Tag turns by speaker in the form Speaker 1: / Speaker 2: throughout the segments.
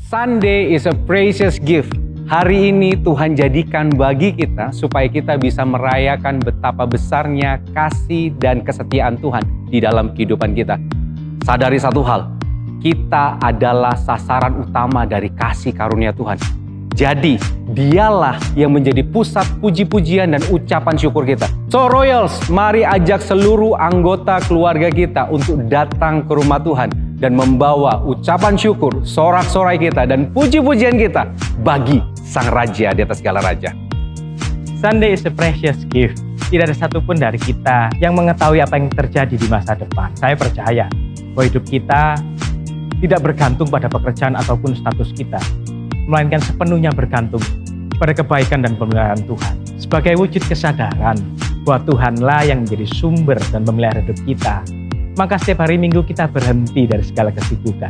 Speaker 1: Sunday is a precious gift. Hari ini Tuhan jadikan bagi kita supaya kita bisa merayakan betapa besarnya kasih dan kesetiaan Tuhan di dalam kehidupan kita. Sadari satu hal, kita adalah sasaran utama dari kasih karunia Tuhan. Jadi, dialah yang menjadi pusat puji-pujian dan ucapan syukur kita. So Royals, mari ajak seluruh anggota keluarga kita untuk datang ke rumah Tuhan dan membawa ucapan syukur, sorak-sorai kita, dan puji-pujian kita bagi Sang Raja di atas segala raja.
Speaker 2: Sunday is a precious gift. Tidak ada satupun dari kita yang mengetahui apa yang terjadi di masa depan. Saya percaya bahwa hidup kita tidak bergantung pada pekerjaan ataupun status kita, melainkan sepenuhnya bergantung pada kebaikan dan pemeliharaan Tuhan. Sebagai wujud kesadaran bahwa Tuhanlah yang menjadi sumber dan pemelihara hidup kita, maka setiap hari Minggu kita berhenti dari segala kesibukan,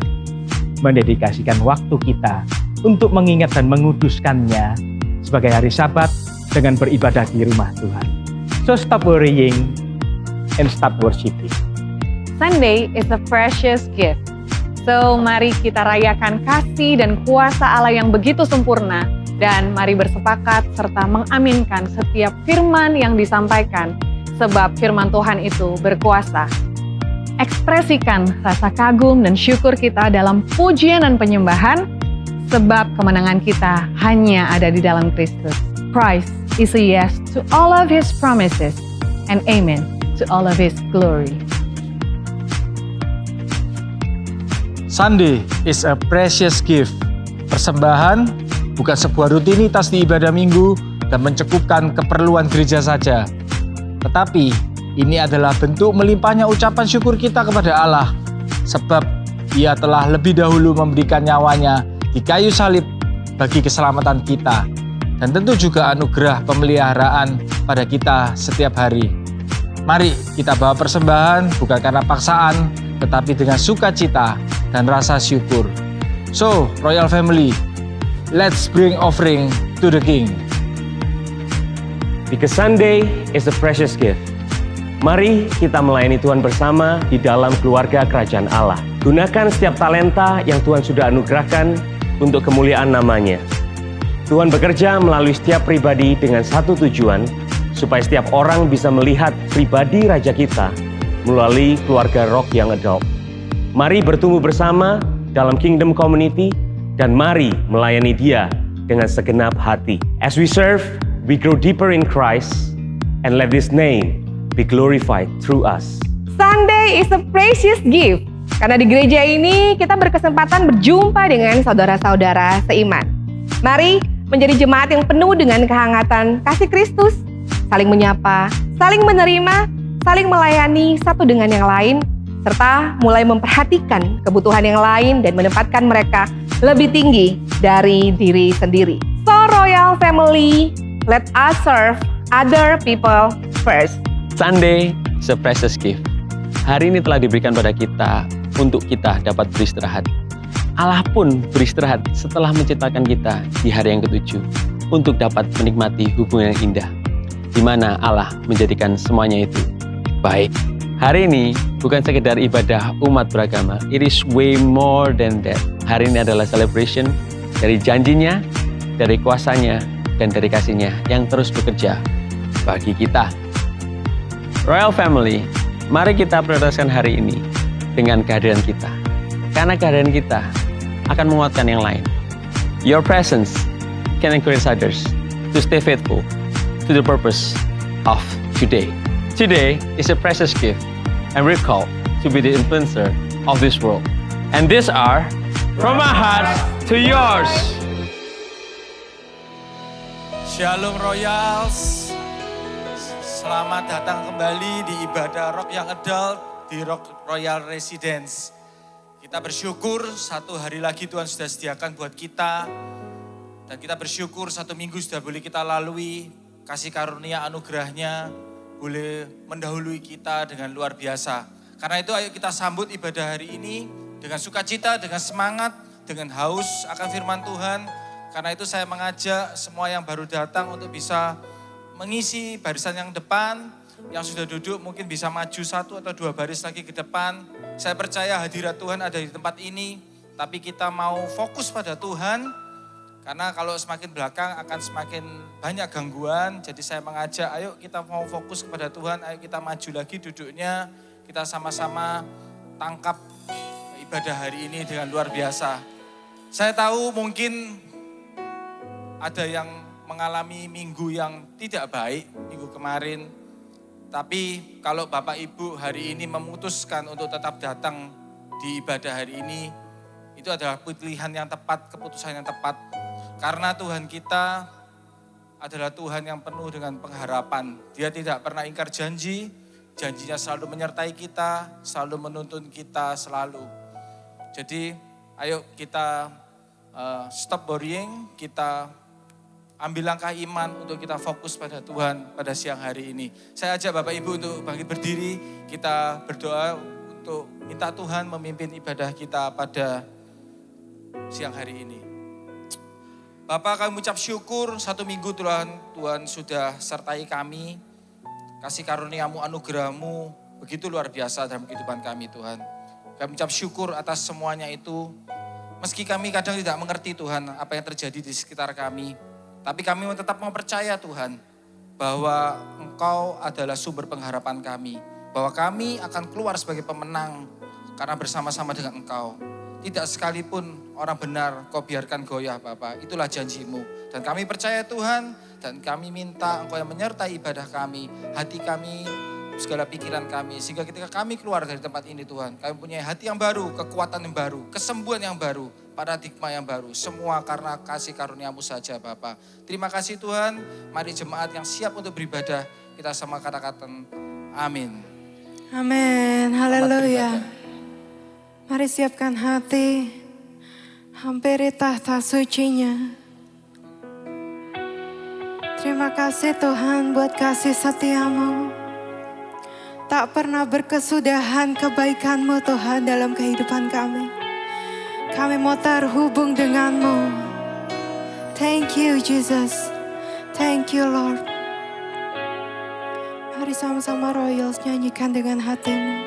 Speaker 2: mendedikasikan waktu kita untuk mengingat dan menguduskannya sebagai hari Sabat dengan beribadah di rumah Tuhan. So stop worrying and stop worshiping.
Speaker 3: Sunday is a precious gift. So mari kita rayakan kasih dan kuasa Allah yang begitu sempurna, dan mari bersepakat serta mengaminkan setiap firman yang disampaikan, sebab firman Tuhan itu berkuasa. Ekspresikan rasa kagum dan syukur kita dalam pujian dan penyembahan, sebab kemenangan kita hanya ada di dalam Kristus. Christ is a yes to all of His promises and amen to all of His glory.
Speaker 4: Sunday is a precious gift. Persembahan bukan sebuah rutinitas di ibadah minggu dan mencukupkan keperluan gereja saja. Tetapi ini adalah bentuk melimpahnya ucapan syukur kita kepada Allah, sebab Ia telah lebih dahulu memberikan nyawanya di kayu salib bagi keselamatan kita, dan tentu juga anugerah pemeliharaan pada kita setiap hari. Mari kita bawa persembahan bukan karena paksaan, tetapi dengan sukacita dan rasa syukur. So, Royal Family, let's bring offering to the King.
Speaker 5: Because Sunday is a precious gift. Mari kita melayani Tuhan bersama di dalam keluarga kerajaan Allah. Gunakan setiap talenta yang Tuhan sudah anugerahkan untuk kemuliaan namanya. Tuhan bekerja melalui setiap pribadi dengan satu tujuan, supaya setiap orang bisa melihat pribadi Raja kita melalui keluarga Rock Young Adult. Mari bertumbuh bersama dalam Kingdom Community, dan mari melayani Dia dengan segenap hati. As we serve, we grow deeper in Christ, and let His name be glorified through us.
Speaker 6: Sunday is a precious gift. Karena di gereja ini kita berkesempatan berjumpa dengan saudara-saudara seiman. Mari menjadi jemaat yang penuh dengan kehangatan kasih Kristus, saling menyapa, saling menerima, saling melayani satu dengan yang lain, serta mulai memperhatikan kebutuhan yang lain dan menempatkan mereka lebih tinggi dari diri sendiri. So Royal Family, let us serve other people first.
Speaker 7: Sunday is a precious gift. Hari ini telah diberikan pada kita untuk kita dapat beristirahat. Allah pun beristirahat setelah menciptakan kita di hari yang ketujuh untuk dapat menikmati hubungan yang indah, di mana Allah menjadikan semuanya itu baik. Hari ini bukan sekedar ibadah umat beragama, it is way more than that. Hari ini adalah celebration dari janjinya, dari kuasanya, dan dari kasihnya yang terus bekerja bagi kita. Royal Family, mari kita prioritaskan hari ini dengan kehadiran kita. Karena kehadiran kita akan menguatkan yang lain. Your presence can encourage others to stay faithful to the purpose of today. Today is a precious gift, and we're called to be the influencer of this world. And these are from my heart to yours.
Speaker 8: Shalom Royals. Selamat datang kembali di ibadah Rock Young Adult di Rock Royal Residence. Kita bersyukur satu hari lagi Tuhan sudah sediakan buat kita. Dan kita bersyukur satu minggu sudah boleh kita lalui. Kasih karunia anugerahnya boleh mendahului kita dengan luar biasa. Karena itu ayo kita sambut ibadah hari ini dengan sukacita, dengan semangat, dengan haus akan firman Tuhan. Karena itu saya mengajak semua yang baru datang untuk bisa mengisi barisan yang depan, yang sudah duduk mungkin bisa maju 1 atau 2 baris lagi ke depan. Saya percaya hadirat Tuhan ada di tempat ini tapi kita mau fokus pada Tuhan, karena kalau semakin belakang akan semakin banyak gangguan. Jadi saya mengajak, ayo kita mau fokus kepada Tuhan, ayo kita maju lagi duduknya, kita sama-sama tangkap ibadah hari ini dengan luar biasa. Saya tahu mungkin ada yang mengalami minggu yang tidak baik, minggu kemarin. Tapi kalau Bapak Ibu hari ini memutuskan untuk tetap datang di ibadah hari ini, itu adalah pilihan yang tepat, keputusan yang tepat. Karena Tuhan kita adalah Tuhan yang penuh dengan pengharapan. Dia tidak pernah ingkar janji, janjinya selalu menyertai kita, selalu menuntun kita selalu. Jadi ayo kita stop worrying, kita ambil langkah iman untuk kita fokus pada Tuhan pada siang hari ini. Saya ajak Bapak Ibu untuk bangkit berdiri, kita berdoa untuk minta Tuhan memimpin ibadah kita pada siang hari ini. Bapak, kami ucap syukur 1 minggu Tuhan sudah sertai kami. Kasih karuniamu, anugerahmu begitu luar biasa dalam kehidupan kami Tuhan. Kami ucap syukur atas semuanya itu. Meski kami kadang tidak mengerti Tuhan apa yang terjadi di sekitar kami. Tapi kami tetap mau percaya Tuhan bahwa Engkau adalah sumber pengharapan kami. Bahwa kami akan keluar sebagai pemenang karena bersama-sama dengan Engkau. Tidak sekalipun orang benar Kau biarkan goyah Bapak. Itulah janji-Mu. Dan kami percaya Tuhan dan kami minta Engkau yang menyertai ibadah kami. Hati kami, segala pikiran kami. Sehingga ketika kami keluar dari tempat ini Tuhan. Kami punya hati yang baru, kekuatan yang baru, kesembuhan yang baru. Paradigma yang baru, semua karena kasih karunia-Mu saja Bapa. Terima kasih Tuhan, mari jemaat yang siap untuk beribadah, kita sama katakan amin.
Speaker 9: Amin, haleluya. Mari siapkan hati, hampiri tahta sucinya. Terima kasih Tuhan buat kasih setia-Mu. Tak pernah berkesudahan kebaikan-Mu Tuhan dalam kehidupan kami. Kami mau terhubung dengan-Mu. Thank you Jesus. Thank you Lord. Mari sama-sama Royals nyanyikan dengan hatimu.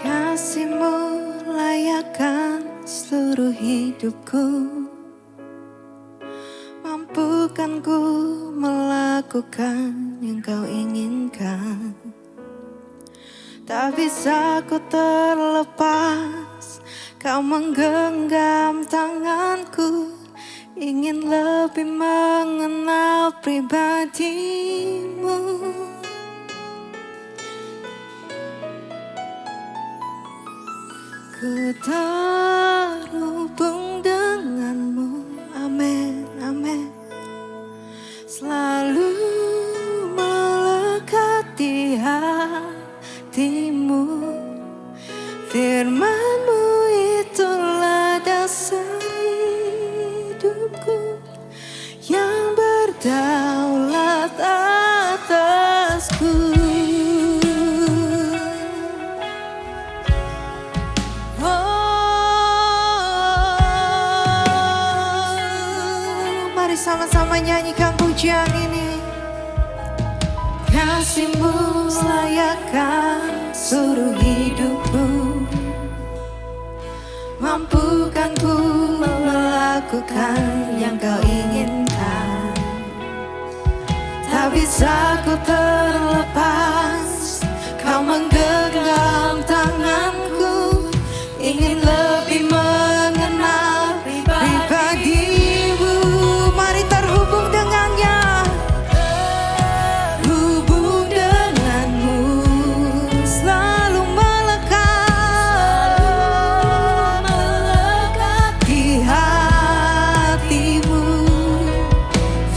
Speaker 9: Kasih-Mu layakkan seluruh hidupku. Mampukan ku melakukan yang Kau inginkan. Tak bisa ku terlepas, Kau menggenggam tanganku. Ingin lebih mengenal pribadi-Mu. Ku terhubung dengan-Mu. Amin, amin. Selalu melekat di hatimu. Firman-Mu itulah dasar hidupku yang berdaulat atasku. Mari sama-sama nyanyikan pujian ini. Kasih-Mu layakkan seluruh hidupku. Mampukan ku melakukan yang Kau inginkan. Tak bisa ku terlepas, Kau menggenggam tanganku. Ingin lebih mengenal pribadi-Mu. Mari terhubung dengannya. Hubung dengan-Mu selalu melekat di hatimu.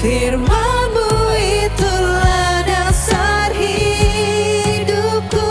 Speaker 9: Firman-Mu itulah dasar hidupku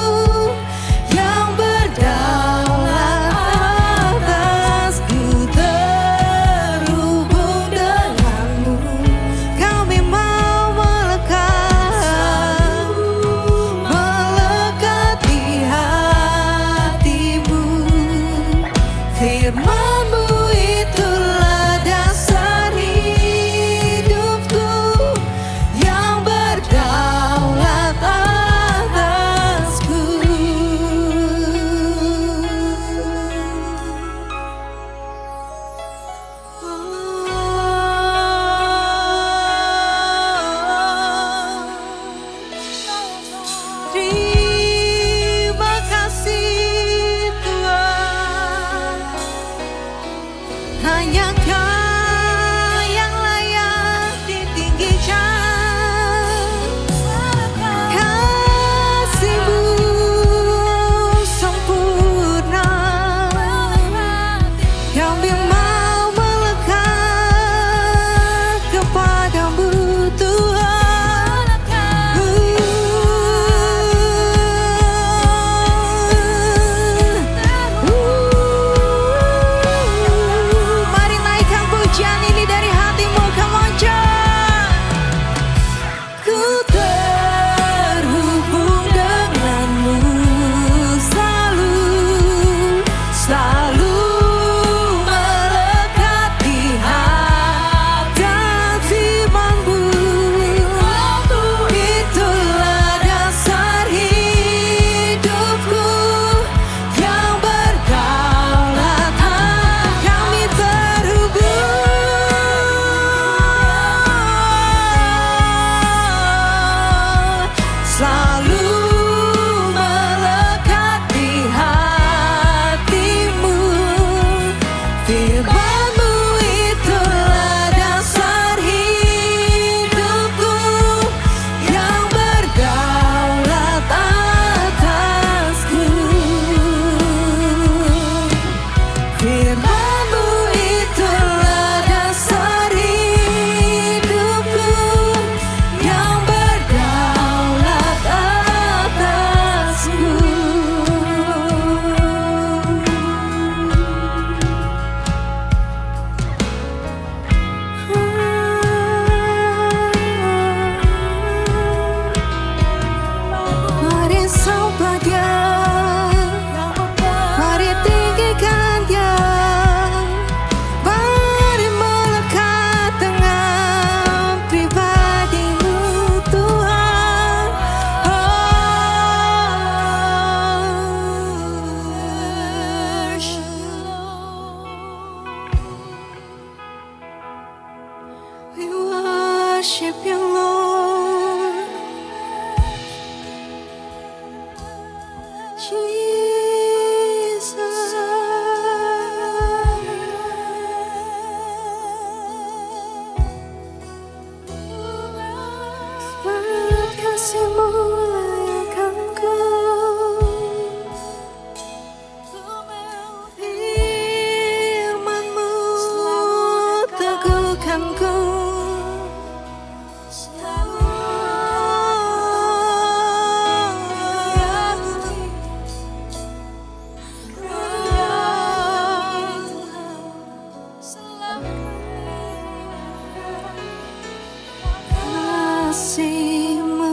Speaker 9: Kasih-Mu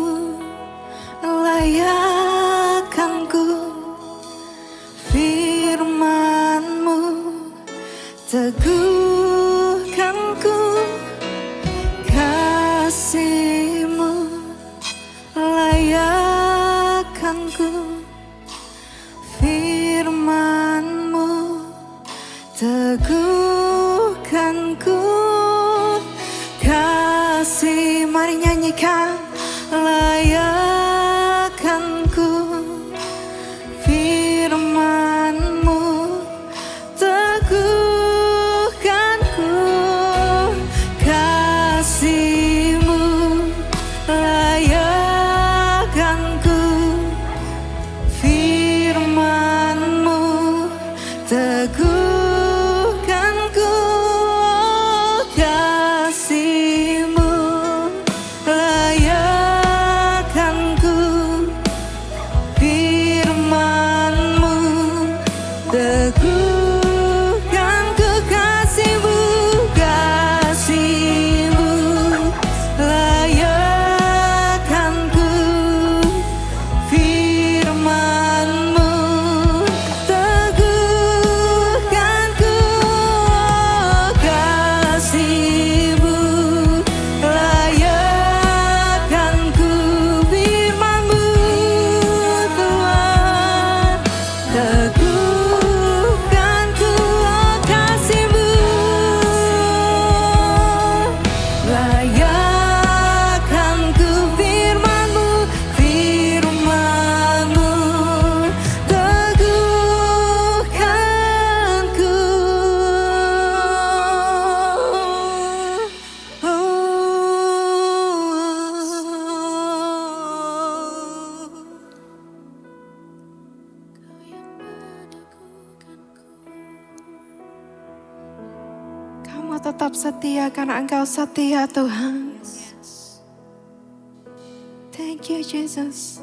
Speaker 9: layakkanku, firman-Mu teguhkanku. Kasih-Mu layakkanku, firman-Mu teguhkanku. Kasih, mari nyanyikan. Layakkanku, firman-Mu teguhkanku. Kasih-Mu layakkanku, firman-Mu teguhkanku. Kasih-Mu layakkanku, firman-Mu teguhkanku. Kasih-Mu, kasih-Mu layakkanku, firman-Mu teguhkanku. Kasih-Mu layakkanku, firman-Mu Tuhan teguhkanku. Kasih-Mu layakkanku, firman-Mu, firman-Mu teguhkanku. Kamu tetap setia karena Engkau setia, Tuhan. Thank you, Jesus.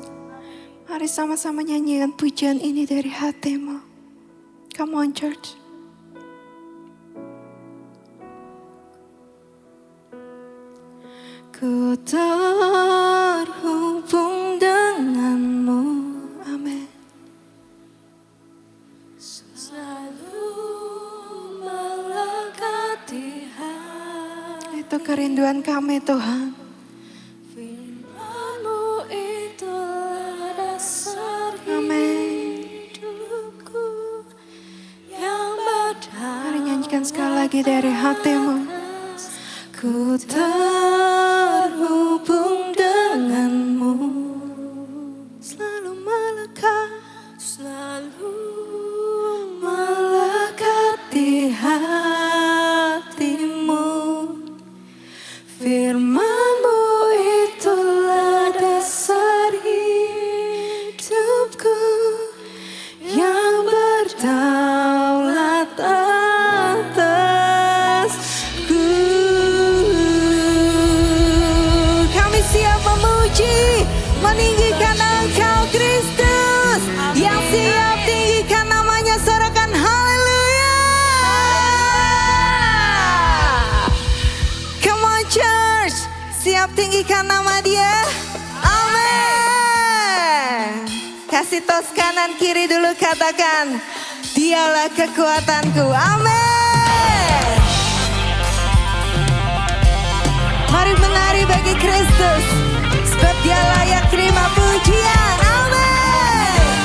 Speaker 9: Mari sama-sama nyanyikan pujian ini dari hatimu. Come on, church. Ku terhubung denganmu. Amin. Selalu melekat di hati. Itu kerinduan kami, Tuhan. Firman-Mu itulah dasar hidupku yang berdamai. Mari nyanyikan sekali lagi dari hatimu. Ku terhubung denganmu, selalu melekat di hatimu. Firman-Mu itulah dasar hidupku yang berdaulat atasku. Kami siap memuji, meninggikan Engkau Kristus. Yang siap tinggikan namanya, sorakan haleluya. Come on church, siap tinggikan nama Dia. Amin. Kasih tos kanan kiri dulu, katakan, Dialah kekuatanku. Amin. Mari menari bagi Kristus, sebab Dia layak terima pujian. Amin.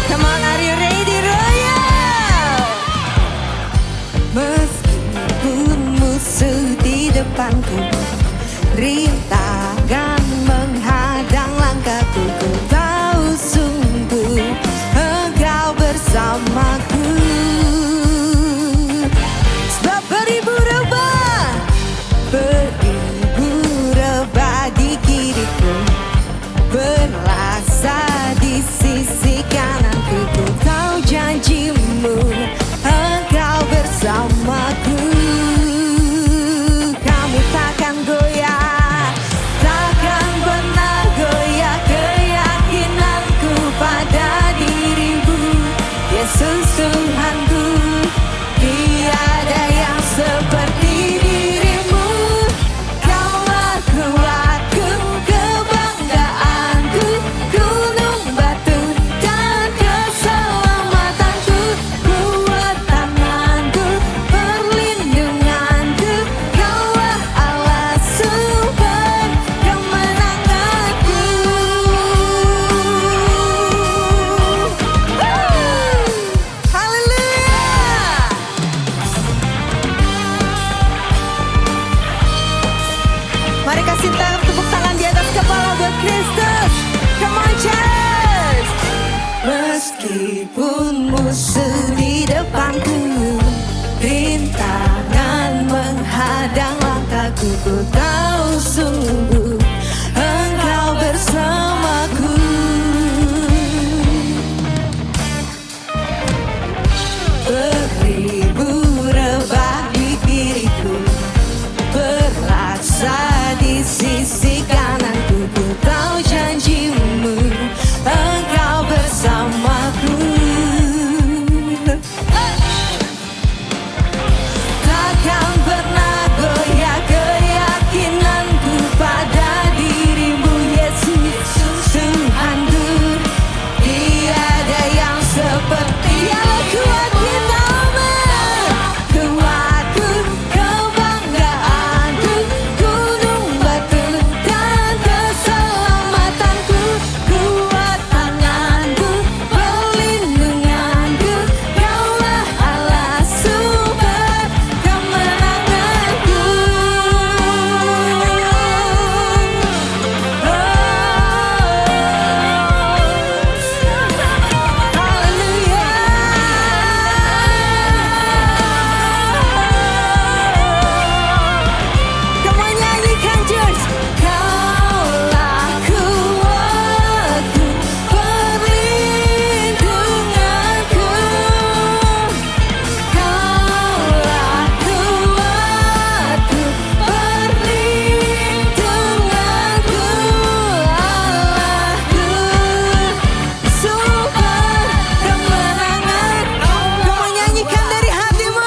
Speaker 9: Come on, are you ready, Royal? Meskipun musuh di depanku, rintangan menghadang langkahku, ku tahu sungguh Engkau bersamaku. Sebab beribu rebah di kiriku,
Speaker 10: berlaksa di sisi kananku. Ku tahu janjimu, Engkau bersamaku. Kamu takkan goyah, takkan pernah goyah keyakinanku pada dirimu, Yesus Tuhanku. Tiada yang seperti dirimu. Kaulah kuatku, kebanggaanku, gunung batu dan keselamatanku, kuat tanganku, perlindunganku. Kaulah Allah sumber kemenanganku. Haleluya. Mari kasih tepuk tangan di atas kepala buat Kristus. Come on church. Meskipun musuh di depanku, rintangan menghadang langkahku, ku tahu sungguh Engkau bersamaku. Beribu rebah di diriku, berlaksa di sisi kananku. Ku tahu janjimu, Engkau bersamaku. Takkan pernah goyah keyakinanku pada dirimu, Yesus Tuhanku. Tiada yang seperti yang kuat kita, kuatku, kebanggaanku, gunung batu dan keselamatanku, kuat tanganku, perlindunganku. Kaulah Allah sumber kemenanganku. Come on, nyanyikan church. Kaulah kuatku, perlindunganku. Kaulah kuatku, perlindunganku. Allahku, sumber kemenanganku. Come on, nyanyikan dari hatimu.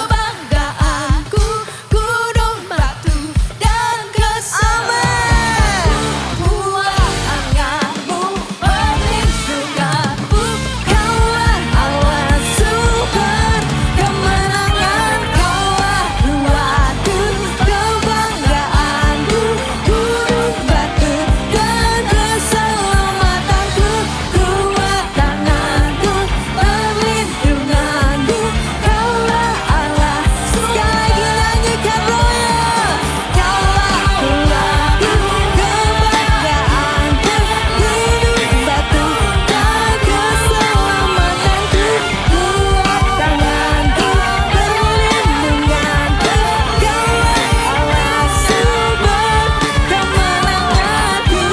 Speaker 10: Kebanggaanku, gunung batu dan keselamatanku, kuat tanganmu, perlindunganku. Kaulah Allah sumber kemenangan. Kaulah kuatku, kebanggaanku, gunung batu dan keselamatanku, kuat tanganku, perlindunganku. Kaulah Allah. Sekali lagi nyanyikan royal. Kaulah kuatku, kebanggaanku, gunung batu dan keselamatanku, kuat tanganku, perlindunganku. Kaulah Allah sumber kemenanganku,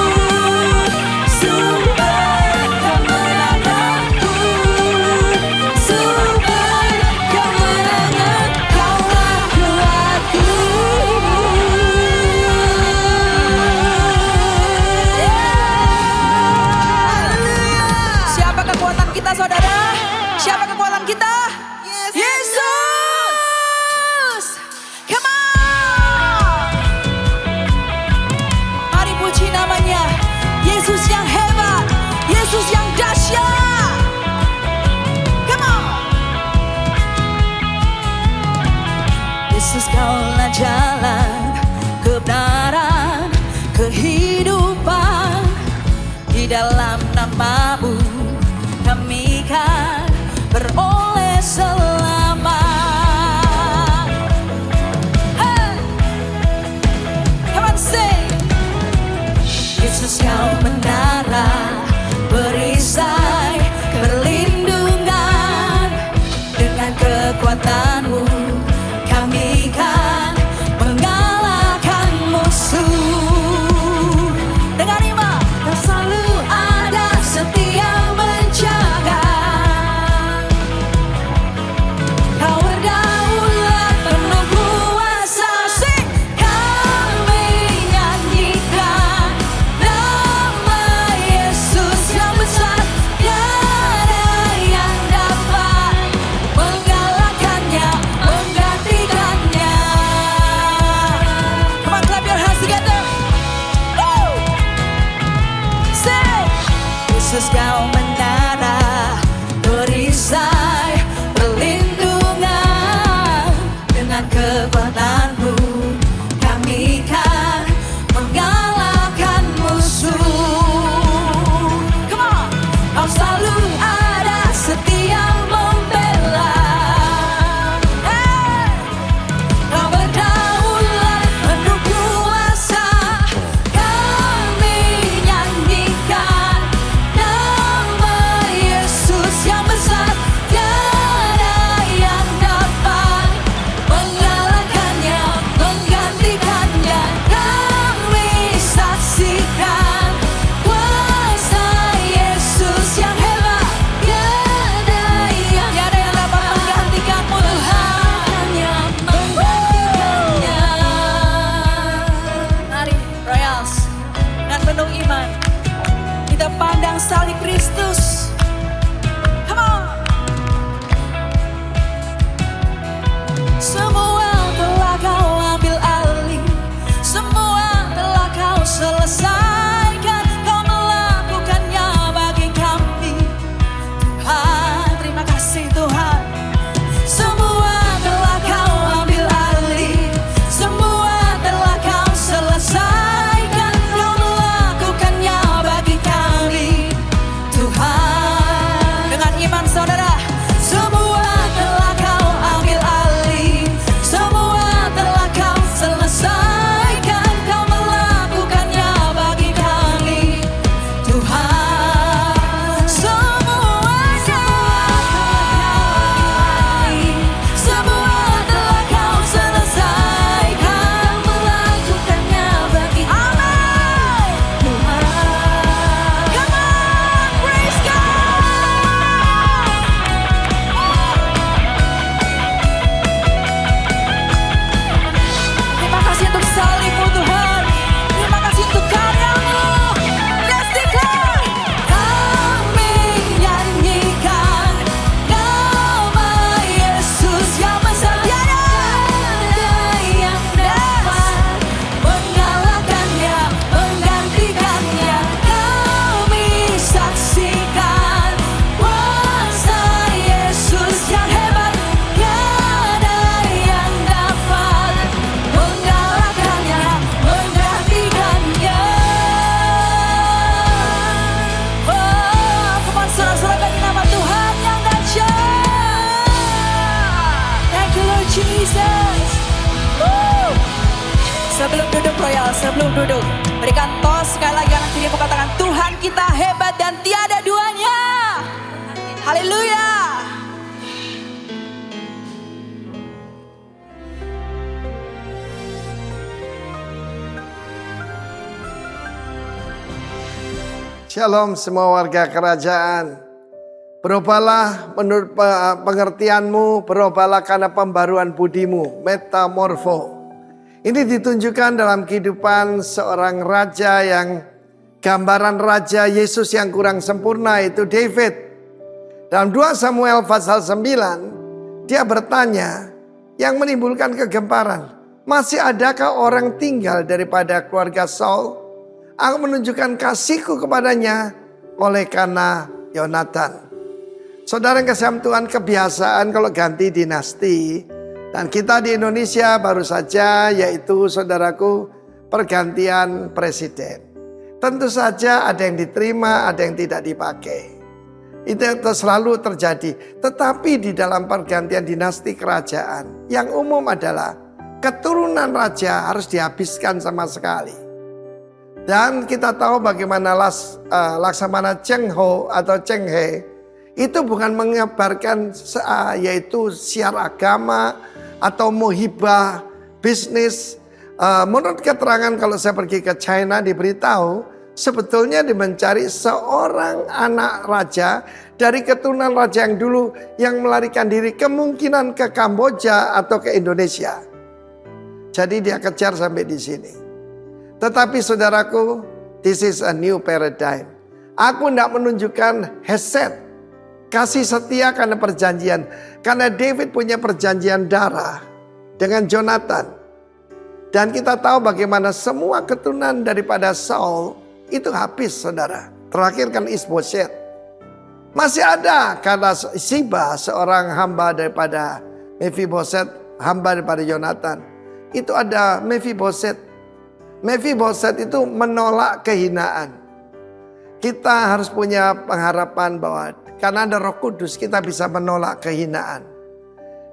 Speaker 10: sumber kemenanganku, sumber kemenangan. Kaulah kuatku. Siapa kekuatan kita, saudara? Siapa kekuatan kita? Yesus. Come on. Mari puji namanya. Yesus yang hebat, Yesus yang dahsyat. Come on. Yesus, Kaulah jalan kebenaran, kehidupan. Di dalam nama-Mu kami kan beroleh selamat. Hey, come on sing. Yesus, Kau menara, perisai, perlindungan. Dengan kekuatan-Mu kami kan mengalahkan musuh. Dengan iman bersama Yesus kau menara, perisai perlindungan. Dengan kekuatanmu kami kan mengalahkan musuh. Come on, kau selalu ada setia membela. Hey, kau berdaulat penuh kuasa. Kami nyanyikan nama Yesus yang besar. Tiada yang dapat mengalahkannya, menggantikannya. Kami saksikan kuasa Yesus yang hebat. Tiada yang dapat menggantikanmu, Tuhan yang menggantikannya. Mari Royals, dengan penuh iman kita pandang salib Kristus. Come on. Semua telah kau ambil alih, semua telah kau selesaikan. Kau melakukannya bagi kami, Tuhan. Terima kasih Tuhan. Semua telah kau ambil alih, semua telah kau selesaikan. Kau melakukannya bagi kami, Tuhan. Dengan iman saudara, semua telah kau ambil alih, semua telah kau selesaikan. Kau melakukannya bagi kami, Tuhan. Semuanya, semua telah kau selesaikan. Melakukannya bagi kami, Tuhan. Come on, praise God. Terima kasih untuk salibmu Tuhan. Terima kasih untuk karyamu. Let's declare. Kami nyanyikan nama Yesus yang besar. Tiada yang dapat mengalahkannya, menggantikannya. Kami saksikan kuasa Yesus yang hebat. Tiada yang dapat mengalahkannya, menggantikannya. Oh, come on saudara-saudara, bagi nama Tuhan yang dahsyat. Thank you Lord Jesus. Woo. Sebelum duduk Royal, sebelum duduk, berikan tos sekali lagi kanan kirimu, katakan Tuhan kita hebat dan tiada duanya. Haleluya.
Speaker 11: Shalom semua warga kerajaan. Berubahlah menurut pengertianmu, berubahlah karena pembaruan budimu, metamorfo. Ini ditunjukkan dalam kehidupan seorang raja yang gambaran raja Yesus yang kurang sempurna, itu David. Dalam 2 Samuel pasal 9, dia bertanya yang menimbulkan kegemparan, masih adakah orang tinggal daripada keluarga Saul? Aku menunjukkan kasihku kepadanya oleh karena Yonatan. Saudara yang kasih Tuhan, kebiasaan kalau ganti dinasti, dan kita di Indonesia baru saja, yaitu saudaraku, pergantian presiden. Tentu saja ada yang diterima, ada yang tidak dipakai. Itu selalu terjadi. Tetapi di dalam pergantian dinasti kerajaan, yang umum adalah keturunan raja harus dihabiskan sama sekali. Dan kita tahu bagaimana Laksamana Cheng Ho atau Cheng He itu bukan menyebarkan yaitu siar agama atau muhibah bisnis. Menurut keterangan kalau saya pergi ke China diberitahu sebetulnya dia mencari seorang anak raja dari keturunan raja yang dulu yang melarikan diri kemungkinan ke Kamboja atau ke Indonesia. Jadi dia kejar sampai di sini. Tetapi saudaraku, this is a new paradigm. Aku tidak menunjukkan hesed, kasih setia karena perjanjian. Karena David punya perjanjian darah dengan Jonathan. Dan kita tahu bagaimana semua keturunan daripada Saul itu habis, saudara. Terakhir kan Isboset. Masih ada karena Siba seorang hamba daripada Mephiboset, hamba daripada Yonatan. Itu ada Mephiboset. Mephiboset itu menolak kehinaan. Kita harus punya pengharapan bahwa karena ada Roh Kudus kita bisa menolak kehinaan.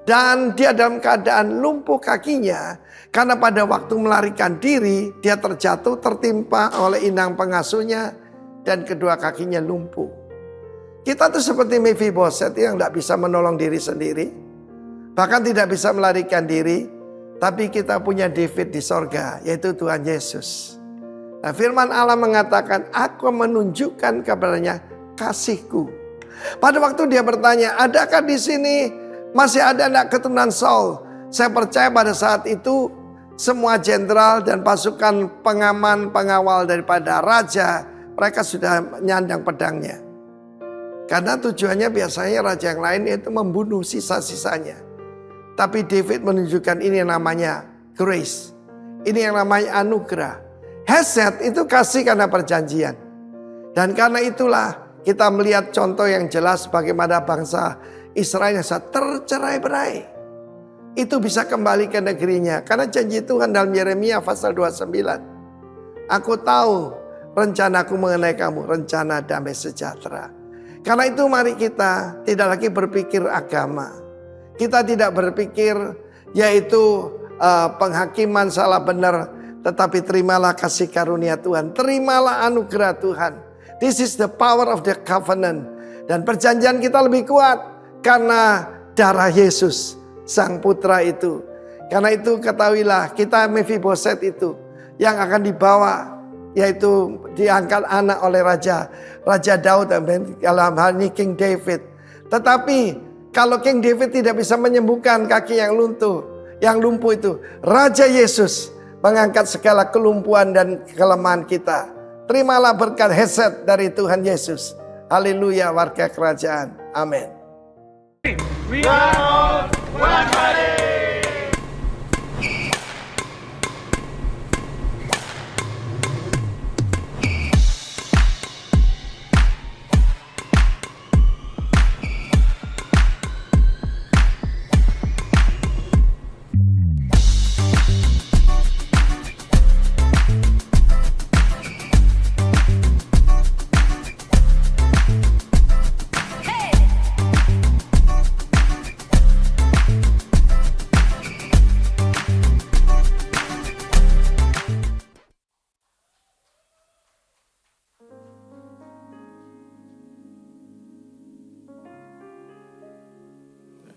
Speaker 11: Dan dia dalam keadaan lumpuh kakinya karena pada waktu melarikan diri dia terjatuh tertimpa oleh inang pengasuhnya dan kedua kakinya lumpuh. Kita tuh seperti Mephiboset yang tidak bisa menolong diri sendiri. Bahkan tidak bisa melarikan diri. Tapi kita punya David di sorga, yaitu Tuhan Yesus. Nah, firman Allah mengatakan, aku menunjukkan kepadanya kasihku. Pada waktu dia bertanya, adakah di sini masih ada anak keturunan Saul? Saya percaya pada saat itu semua jenderal dan pasukan pengaman, pengawal daripada raja, mereka sudah menyandang pedangnya. Karena tujuannya biasanya raja yang lain itu membunuh sisa-sisanya. Tapi David menunjukkan ini yang namanya grace. Ini yang namanya anugerah. Hesed itu kasih karena perjanjian. Dan karena itulah kita melihat contoh yang jelas bagaimana bangsa Israel yang tercerai-berai. Itu bisa kembali ke negerinya. Karena janji Tuhan dalam Yeremia pasal 29. Aku tahu rencanaku mengenai kamu, rencana damai sejahtera. Karena itu mari kita tidak lagi berpikir agama. Kita tidak berpikir yaitu penghakiman salah benar. Tetapi terimalah kasih karunia Tuhan. Terimalah anugerah Tuhan. This is the power of the covenant. Dan perjanjian kita lebih kuat. Karena darah Yesus sang putra itu. Karena itu ketahuilah kita Mephiboset itu. Yang akan dibawa. Yaitu diangkat anak oleh Raja Daud. Dalam hal ini King David. Tetapi kalau King David tidak bisa menyembuhkan kaki yang lumpuh itu, Raja Yesus mengangkat segala kelumpuhan dan kelemahan kita. Terimalah berkat hesed dari Tuhan Yesus. Haleluya warga kerajaan. Amin.
Speaker 8: We are one body.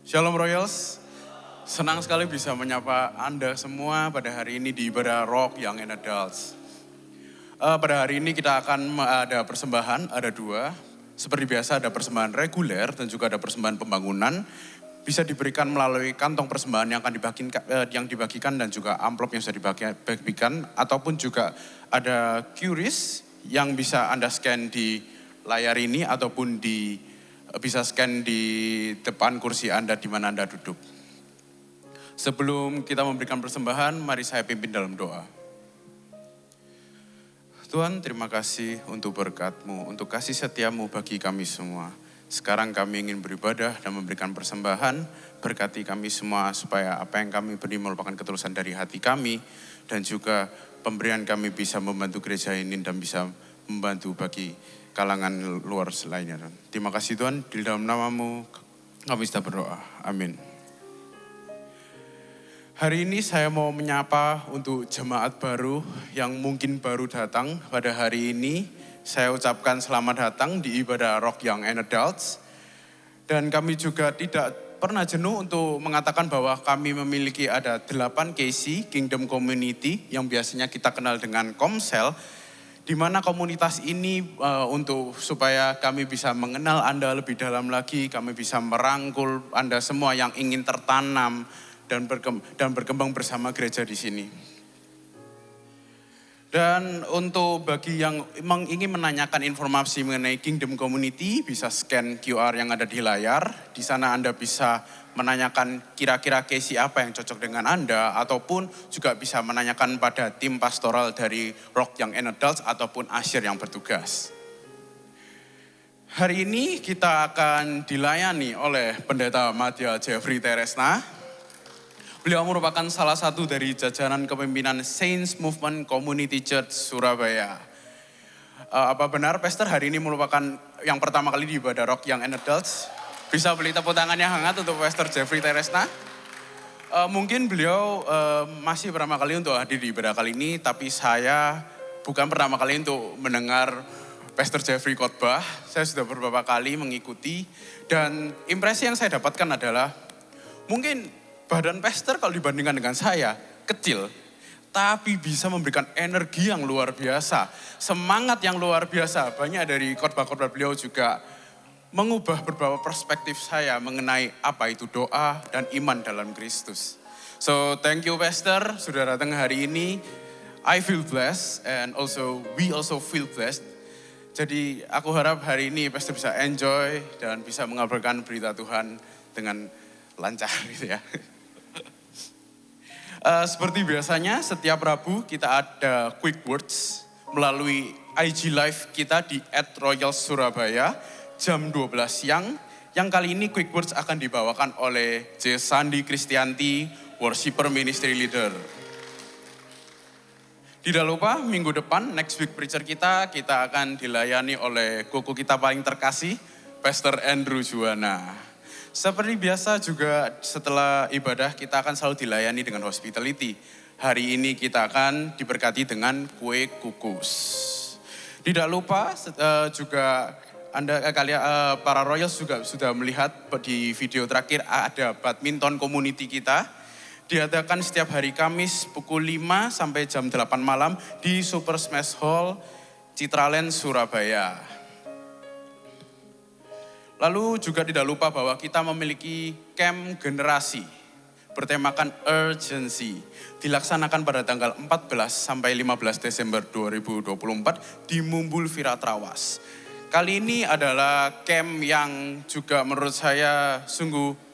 Speaker 8: Shalom Royals, senang sekali bisa menyapa Anda semua pada hari ini di ibadah Rock Young and Adults. Pada hari ini kita akan ada persembahan, ada dua. Seperti biasa ada persembahan reguler dan juga ada persembahan pembangunan. Bisa diberikan melalui kantong persembahan yang dibagikan dan juga amplop yang sudah dibagikan. Ataupun juga ada QRIS yang bisa Anda scan di layar ini ataupun bisa scan di depan kursi Anda di mana Anda duduk. Sebelum kita memberikan persembahan, mari saya pimpin dalam doa. Tuhan, terima kasih untuk berkat-Mu, untuk kasih setia-Mu bagi kami semua. Sekarang kami ingin beribadah dan memberikan persembahan, berkati kami semua supaya apa yang kami beri merupakan ketulusan dari hati kami, dan juga pemberian kami bisa membantu gereja ini dan bisa membantu bagi kalangan luar selainnya. Terima kasih Tuhan, di dalam nama-Mu kami sudah berdoa. Amin. Hari ini saya mau menyapa untuk jemaat baru yang mungkin baru datang pada hari ini. Saya ucapkan selamat datang di ibadah Rock Young and Adults. Dan kami juga tidak pernah jenuh untuk mengatakan bahwa kami memiliki ada 8 KC, Kingdom Community, yang biasanya kita kenal dengan Komsel. Di mana komunitas ini untuk supaya kami bisa mengenal Anda lebih dalam lagi, kami bisa merangkul Anda semua yang ingin tertanam dan berkembang bersama gereja di sini. Dan untuk bagi yang ingin menanyakan informasi mengenai Kingdom Community, bisa scan QR yang ada di layar. Di sana Anda bisa menanyakan kira-kira case apa yang cocok dengan Anda, ataupun juga bisa menanyakan pada tim pastoral dari Rock Young and Adults ataupun Asyir yang bertugas.
Speaker 12: Hari ini kita akan dilayani oleh Pendeta Madya Jeffrey Teresna. Beliau merupakan salah satu dari jajaran kepemimpinan Saints Movement Community Church Surabaya. Apa benar Pastor hari ini merupakan yang pertama kali di ibadah Rock Young and Adults? Bisa beli tepuk tangan yang hangat untuk Pastor Jeffrey Teresna. Mungkin beliau masih pertama kali untuk hadir di ibadah kali ini, tapi saya bukan pertama kali untuk mendengar Pastor Jeffrey khotbah. Saya sudah beberapa kali mengikuti dan impresi yang saya dapatkan adalah mungkin badan pastor kalau dibandingkan dengan saya kecil, tapi bisa memberikan energi yang luar biasa, semangat yang luar biasa. Banyak dari khotbah-khotbah beliau juga mengubah beberapa perspektif saya mengenai apa itu doa dan iman dalam Kristus. So thank you Pastor sudah datang hari ini. I feel blessed and also we also feel blessed. Jadi aku harap hari ini Pastor bisa enjoy dan bisa mengabarkan berita Tuhan dengan lancar gitu ya. Seperti biasanya setiap Rabu kita ada quick words melalui IG Live kita di @royalsurabaya jam 12 siang. Yang kali ini quick words akan dibawakan oleh J. Sandi Kristianti, Worshipper Ministry Leader. Tidak lupa minggu depan next week preacher kita akan dilayani oleh koko kita paling terkasih, Pastor Andrew Juwana. Seperti biasa juga setelah ibadah kita akan selalu dilayani dengan hospitality. Hari ini kita akan diberkati dengan kue kukus. Tidak lupa juga para Royals juga sudah melihat di video terakhir ada badminton community kita. Diadakan setiap hari Kamis pukul 5 sampai jam 8 malam di Super Smash Hall Citraland Surabaya. Lalu juga tidak lupa bahwa kita memiliki camp generasi bertemakan urgency. Dilaksanakan pada tanggal 14 sampai 15 Desember 2024 di Mumbul Viratrawas. Kali ini adalah camp yang juga menurut saya sungguh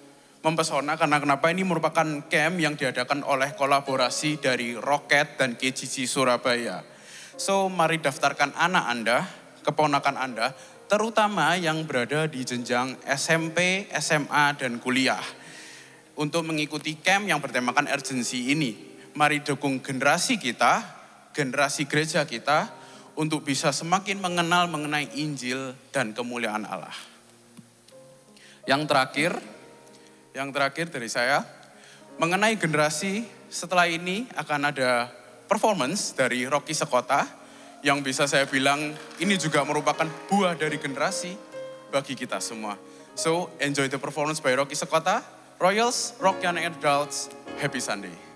Speaker 12: mempesona karena kenapa ini merupakan camp yang diadakan oleh kolaborasi dari Rocket dan KGG Surabaya. So mari daftarkan anak Anda, keponakan Anda, terutama yang berada di jenjang SMP, SMA, dan kuliah. Untuk mengikuti camp yang bertemakan urgency ini, mari dukung generasi kita, generasi gereja kita, untuk bisa semakin mengenal mengenai Injil dan kemuliaan Allah. Yang terakhir dari saya, mengenai generasi setelah ini akan ada performance dari Rocky Sekota yang bisa saya bilang ini juga merupakan buah dari generasi bagi kita semua. So enjoy the performance by Rocky Sekota, Royals, Rock Young and Adults, Happy Sunday.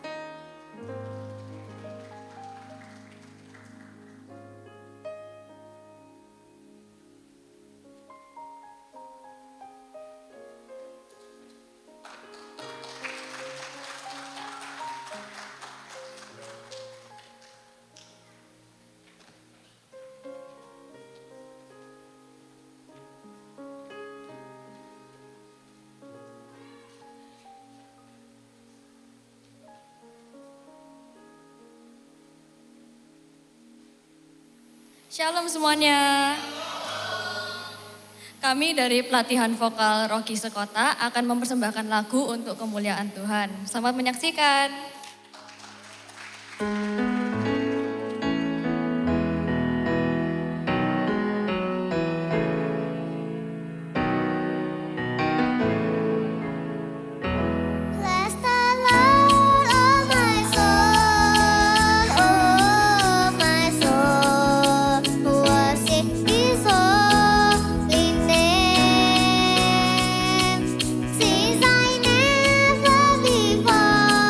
Speaker 13: Shalom semuanya. Kami dari pelatihan vokal Rocky Sekota akan mempersembahkan lagu untuk kemuliaan Tuhan. Selamat menyaksikan.
Speaker 14: Since I never before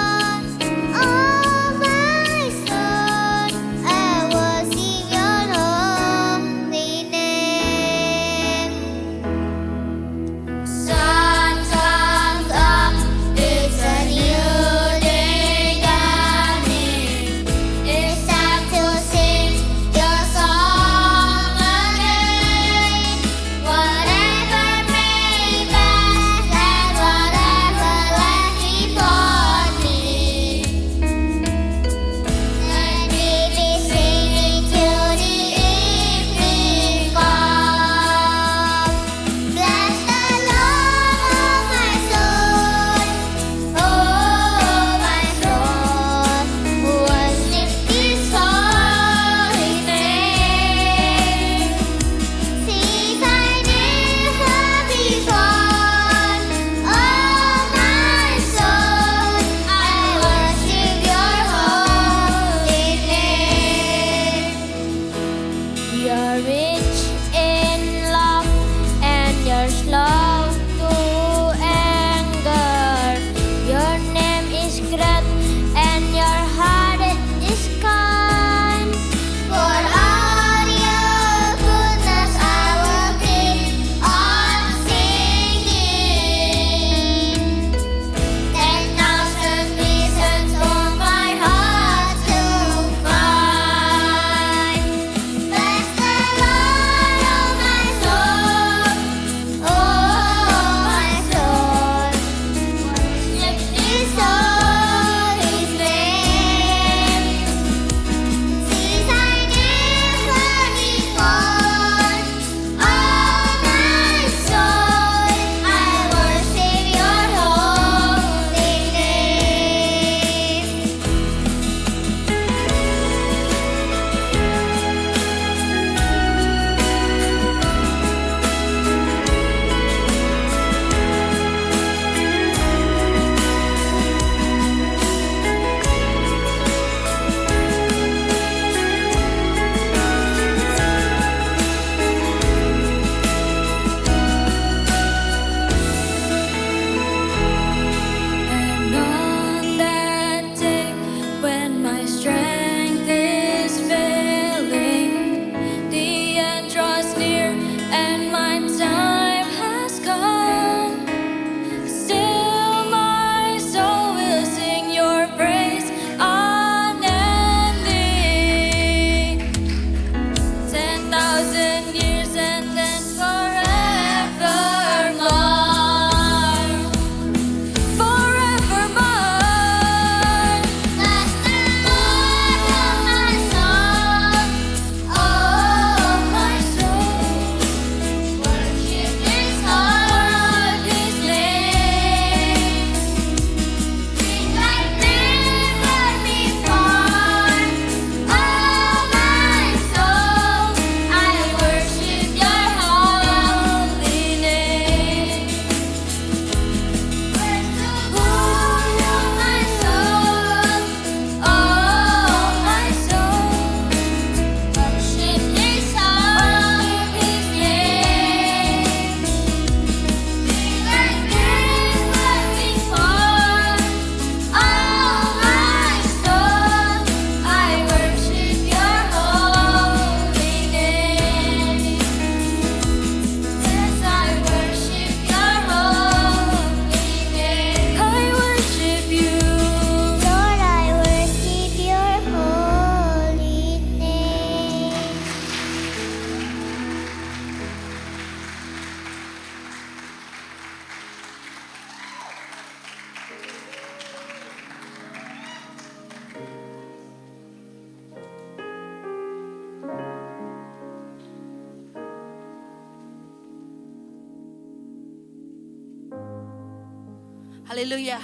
Speaker 10: Haleluya.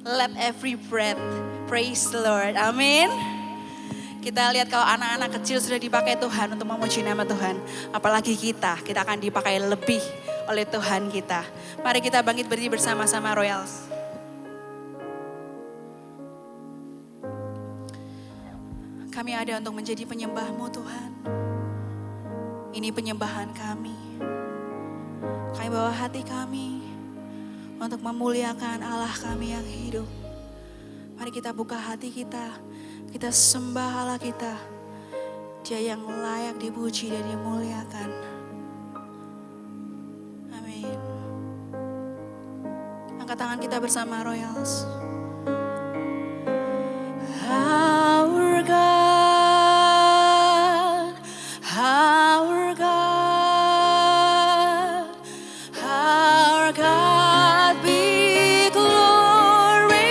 Speaker 10: Let every breath praise the Lord. Amin. Kita lihat kalau anak-anak kecil sudah dipakai Tuhan untuk memuji nama Tuhan. Apalagi kita akan dipakai lebih oleh Tuhan kita. Mari kita bangkit berdiri bersama-sama Royals. Kami ada untuk menjadi penyembah-Mu Tuhan. Ini penyembahan kami. Kami bawa hati kami untuk memuliakan Allah kami yang hidup. Mari kita buka hati kita sembah Allah kita. Dia yang layak dipuji dan dimuliakan. Amin. Angkat tangan kita bersama Royals. Our God, our God, our God be glorified.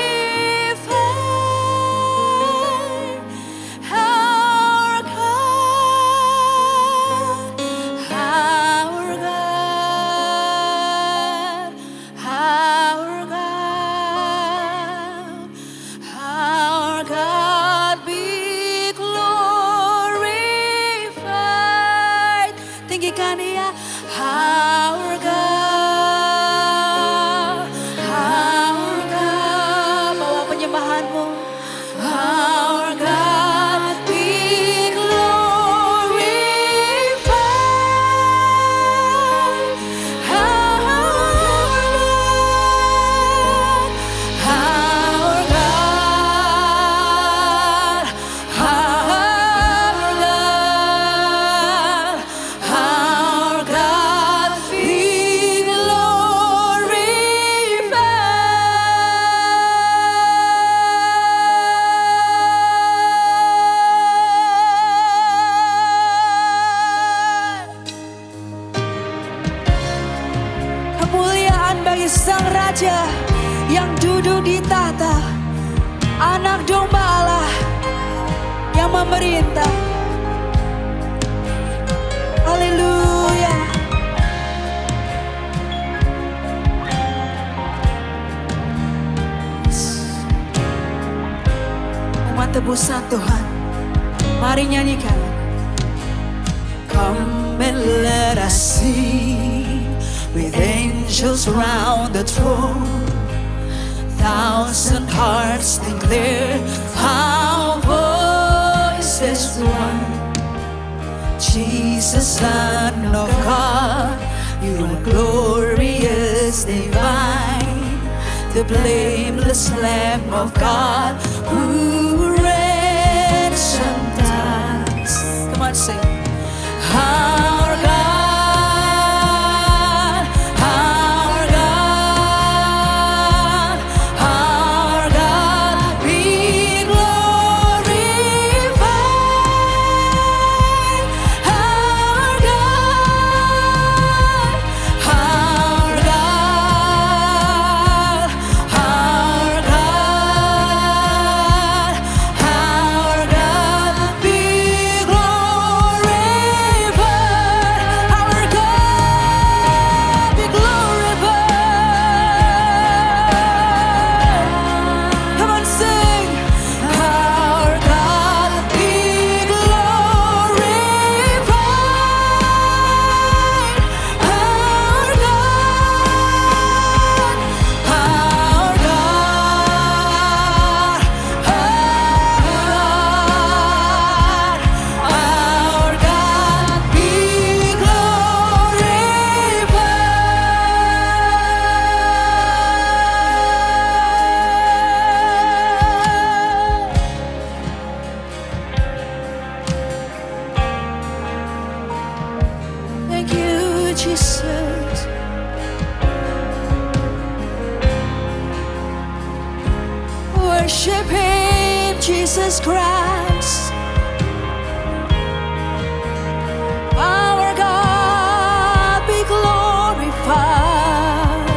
Speaker 10: Our God, our God, our God, our God be glorified. Tinggikan Dia, our God, our God. Bawa penyembahanmu, our God be glorified. Our God, our God, our God be glorified. Kemuliaan bagi Sang Raja yang duduk di tahta, Anak Domba Allah yang memerintah. Haleluya. Umat tebusan Tuhan, mari nyanyikan. Come and let us sing with angels round the throne. Thousand hearts declare, our voices one. Jesus, Son of God, you are glorious, divine, the blameless Lamb of God who ransomed us. Come on, sing. Our God, our God, our God be glorified. Our God, our God, our God, our God be glorified. Our God be glorified. Come on, sing. Our God be glorified. Our God, our God, our God be glorified. Thank you, Jesus. Worship Him, Jesus Christ. Our God be glorified.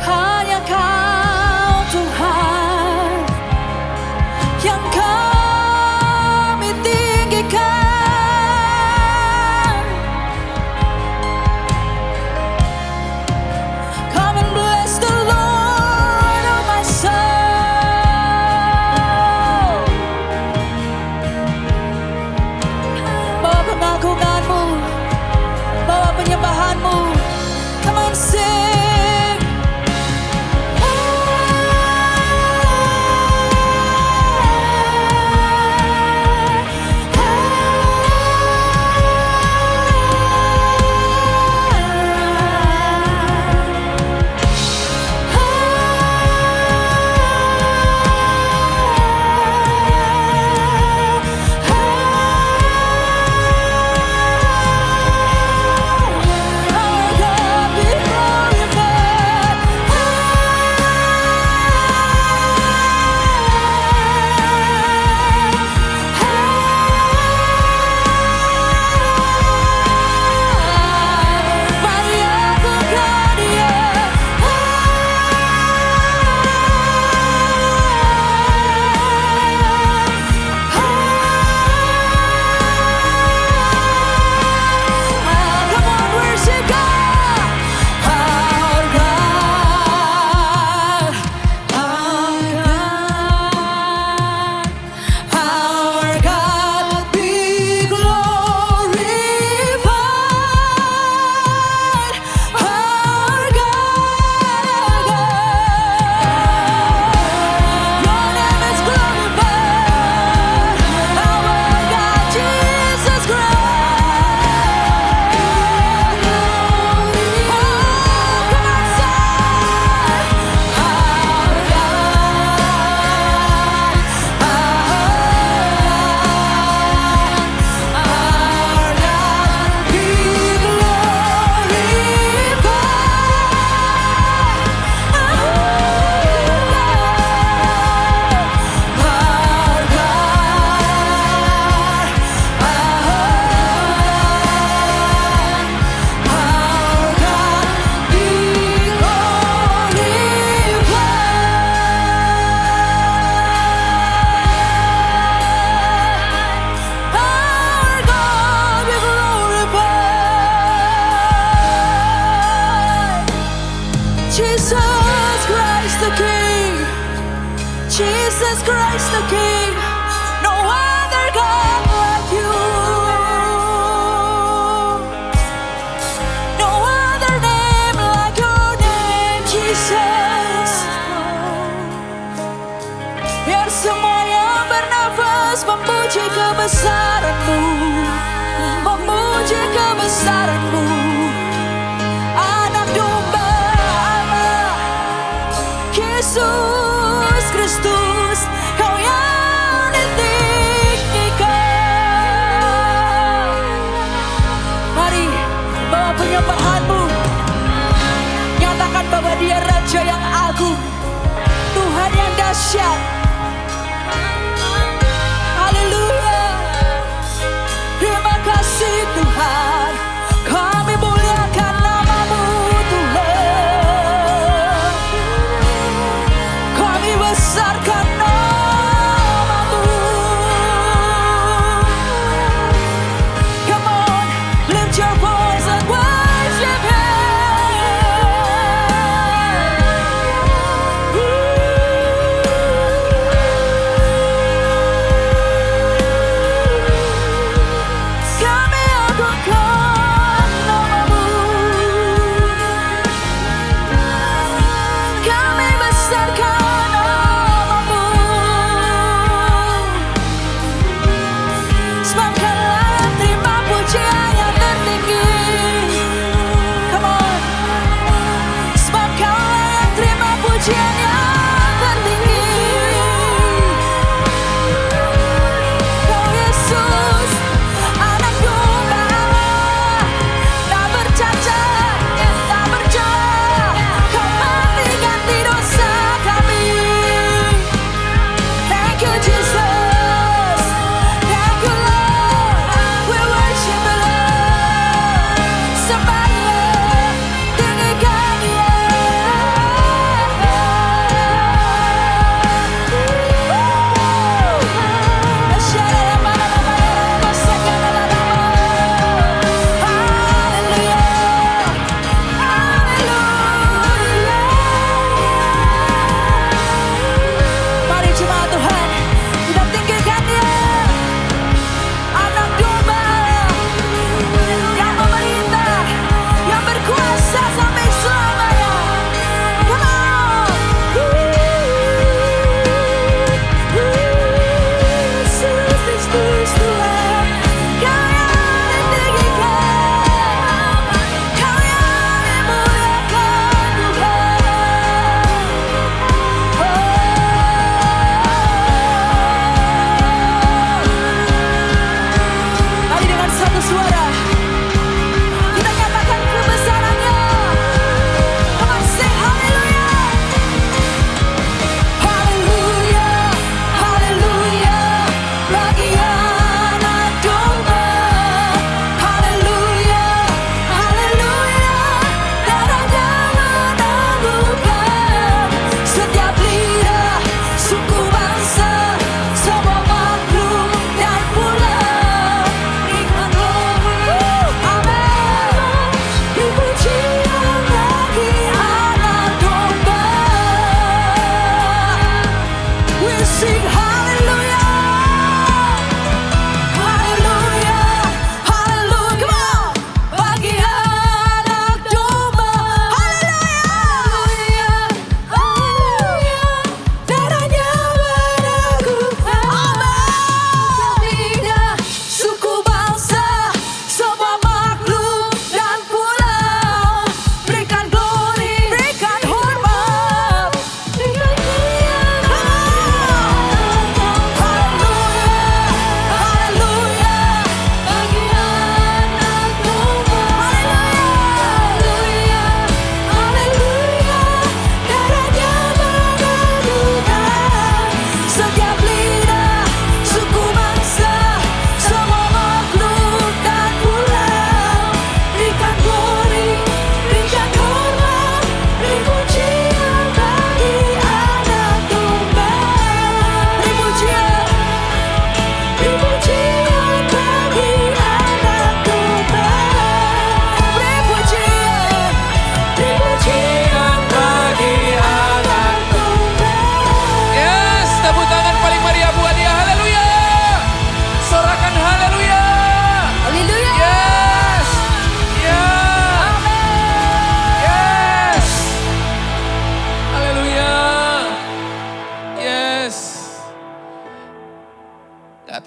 Speaker 10: Hanya Kau Tuhan yang kami tinggikan. Christ the King. No other God like you. No other name like your name, Jesus. Biar semua yang bernafas memuji kebesaran-Mu, memuji kebesaran-Mu. Anak domba Allah, Yesus Kristus, Kau yang ditinggikan. Mari bawa penyembahan-Mu, nyatakan bahwa Dia Raja yang agung, Tuhan yang dahsyat. Haleluya. Terima kasih Tuhan, kami muliakan nama-Mu Tuhan. Kami besarkan nama-Mu. Come on, lift your voice and worship Him. Kami agungkan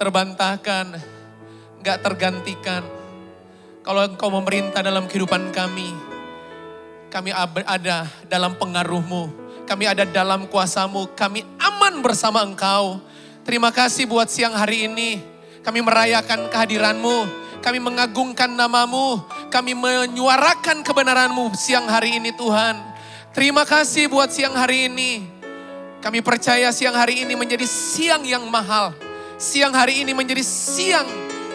Speaker 14: terbantahkan, gak tergantikan. Kalau Engkau memerintah dalam kehidupan kami ada dalam pengaruh-Mu, kami ada dalam kuasa-Mu, kami aman bersama Engkau. Terima kasih buat siang hari ini, kami merayakan kehadiran-Mu, kami mengagungkan nama-Mu, kami menyuarakan kebenaran-Mu siang hari ini Tuhan. Terima kasih buat siang hari ini, kami percaya siang hari ini menjadi siang yang mahal. Siang hari ini menjadi siang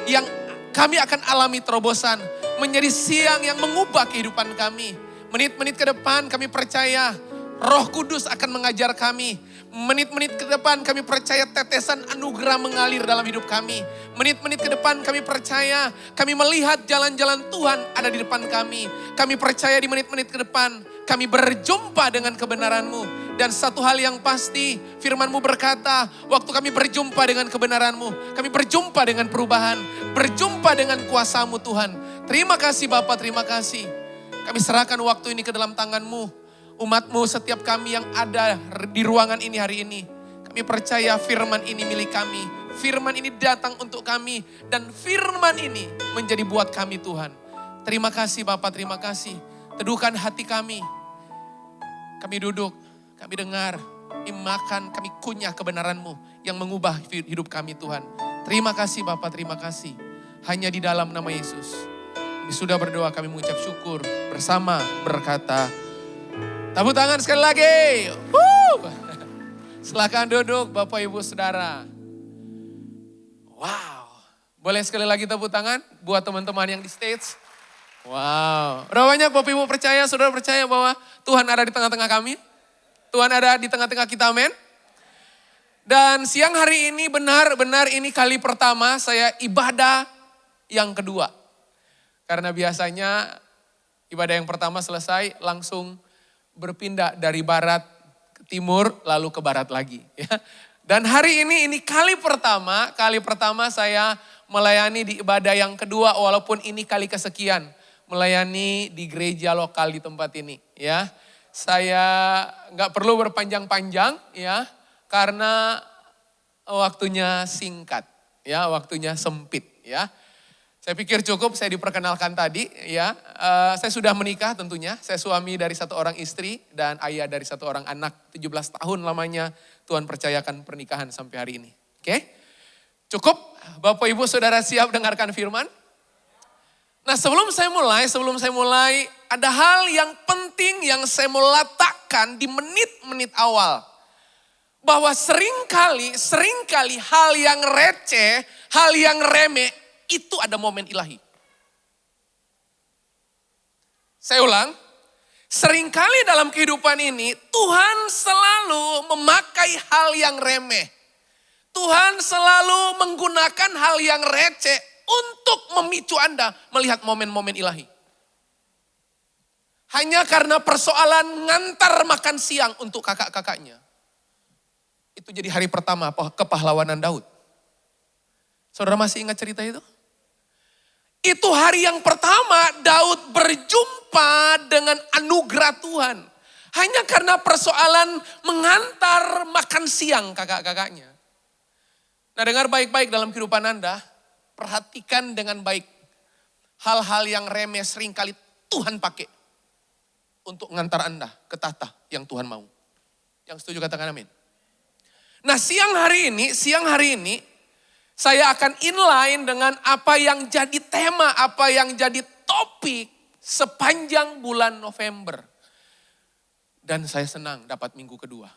Speaker 14: yang kami akan alami terobosan, menjadi siang yang mengubah kehidupan kami. Menit-menit ke depan kami percaya Roh Kudus akan mengajar kami. Menit-menit ke depan kami percaya tetesan anugerah mengalir dalam hidup kami. Menit-menit ke depan kami percaya kami melihat jalan-jalan Tuhan ada di depan kami. Kami percaya di menit-menit ke depan kami berjumpa dengan kebenaran-Mu. Dan satu hal yang pasti, firman-Mu berkata, waktu kami berjumpa dengan kebenaran-Mu, kami berjumpa dengan perubahan, berjumpa dengan kuasa-Mu Tuhan. Terima kasih Bapa, terima kasih. Kami serahkan waktu ini ke dalam tangan-Mu. Umat-Mu setiap kami yang ada di ruangan ini hari ini. Kami percaya firman ini milik kami. Firman ini datang untuk kami. Dan firman ini menjadi buat kami Tuhan. Terima kasih Bapa, terima kasih. Teduhkan hati kami. Kami duduk. Kami dengar, kami makan, kami kunyah kebenaran-Mu yang mengubah hidup kami Tuhan. Terima kasih Bapa, terima kasih. Hanya di dalam nama Yesus. Kami sudah berdoa, kami mengucap syukur bersama berkata, tepuk tangan sekali lagi. Silakan duduk Bapak Ibu Saudara. Wow, boleh sekali lagi tepuk tangan buat teman-teman yang di stage. Wow, berapa banyak Bapak Ibu percaya, Saudara percaya bahwa Tuhan ada di tengah-tengah kami? Tuhan ada di tengah-tengah kita, amin. Dan siang hari ini benar-benar ini kali pertama saya ibadah yang kedua. Karena biasanya ibadah yang pertama selesai langsung berpindah dari barat ke timur lalu ke barat lagi. Ya. Dan hari ini kali pertama saya melayani di ibadah yang kedua walaupun ini kali kesekian. Melayani di gereja lokal di tempat ini ya. Saya nggak perlu berpanjang-panjang ya, karena waktunya singkat ya, waktunya sempit ya. Saya pikir cukup saya diperkenalkan tadi ya. Saya sudah menikah tentunya, saya suami dari satu orang istri dan ayah dari satu orang anak. 17 tahun lamanya Tuhan percayakan pernikahan sampai hari ini. Oke, cukup Bapak Ibu Saudara siap dengarkan firman? Nah sebelum saya mulai ada hal yang penting yang saya mau letakkan di menit-menit awal. Bahwa seringkali hal yang receh, hal yang remeh itu ada momen ilahi. Saya ulang, seringkali dalam kehidupan ini Tuhan selalu memakai hal yang remeh. Tuhan selalu menggunakan hal yang receh untuk memicu Anda melihat momen-momen ilahi. Hanya karena persoalan ngantar makan siang untuk kakak-kakaknya. Itu jadi hari pertama kepahlawanan Daud. Saudara masih ingat cerita itu? Itu hari yang pertama Daud berjumpa dengan anugerah Tuhan. Hanya karena persoalan mengantar makan siang kakak-kakaknya. Nah dengar baik-baik dalam kehidupan Anda. Perhatikan dengan baik. Hal-hal yang remeh seringkali Tuhan pakai. Untuk mengantar Anda ke tahta yang Tuhan mau. Yang setuju katakan amin. Nah siang hari ini saya akan inline dengan apa yang jadi tema, apa yang jadi topik sepanjang bulan November. Dan saya senang dapat minggu kedua.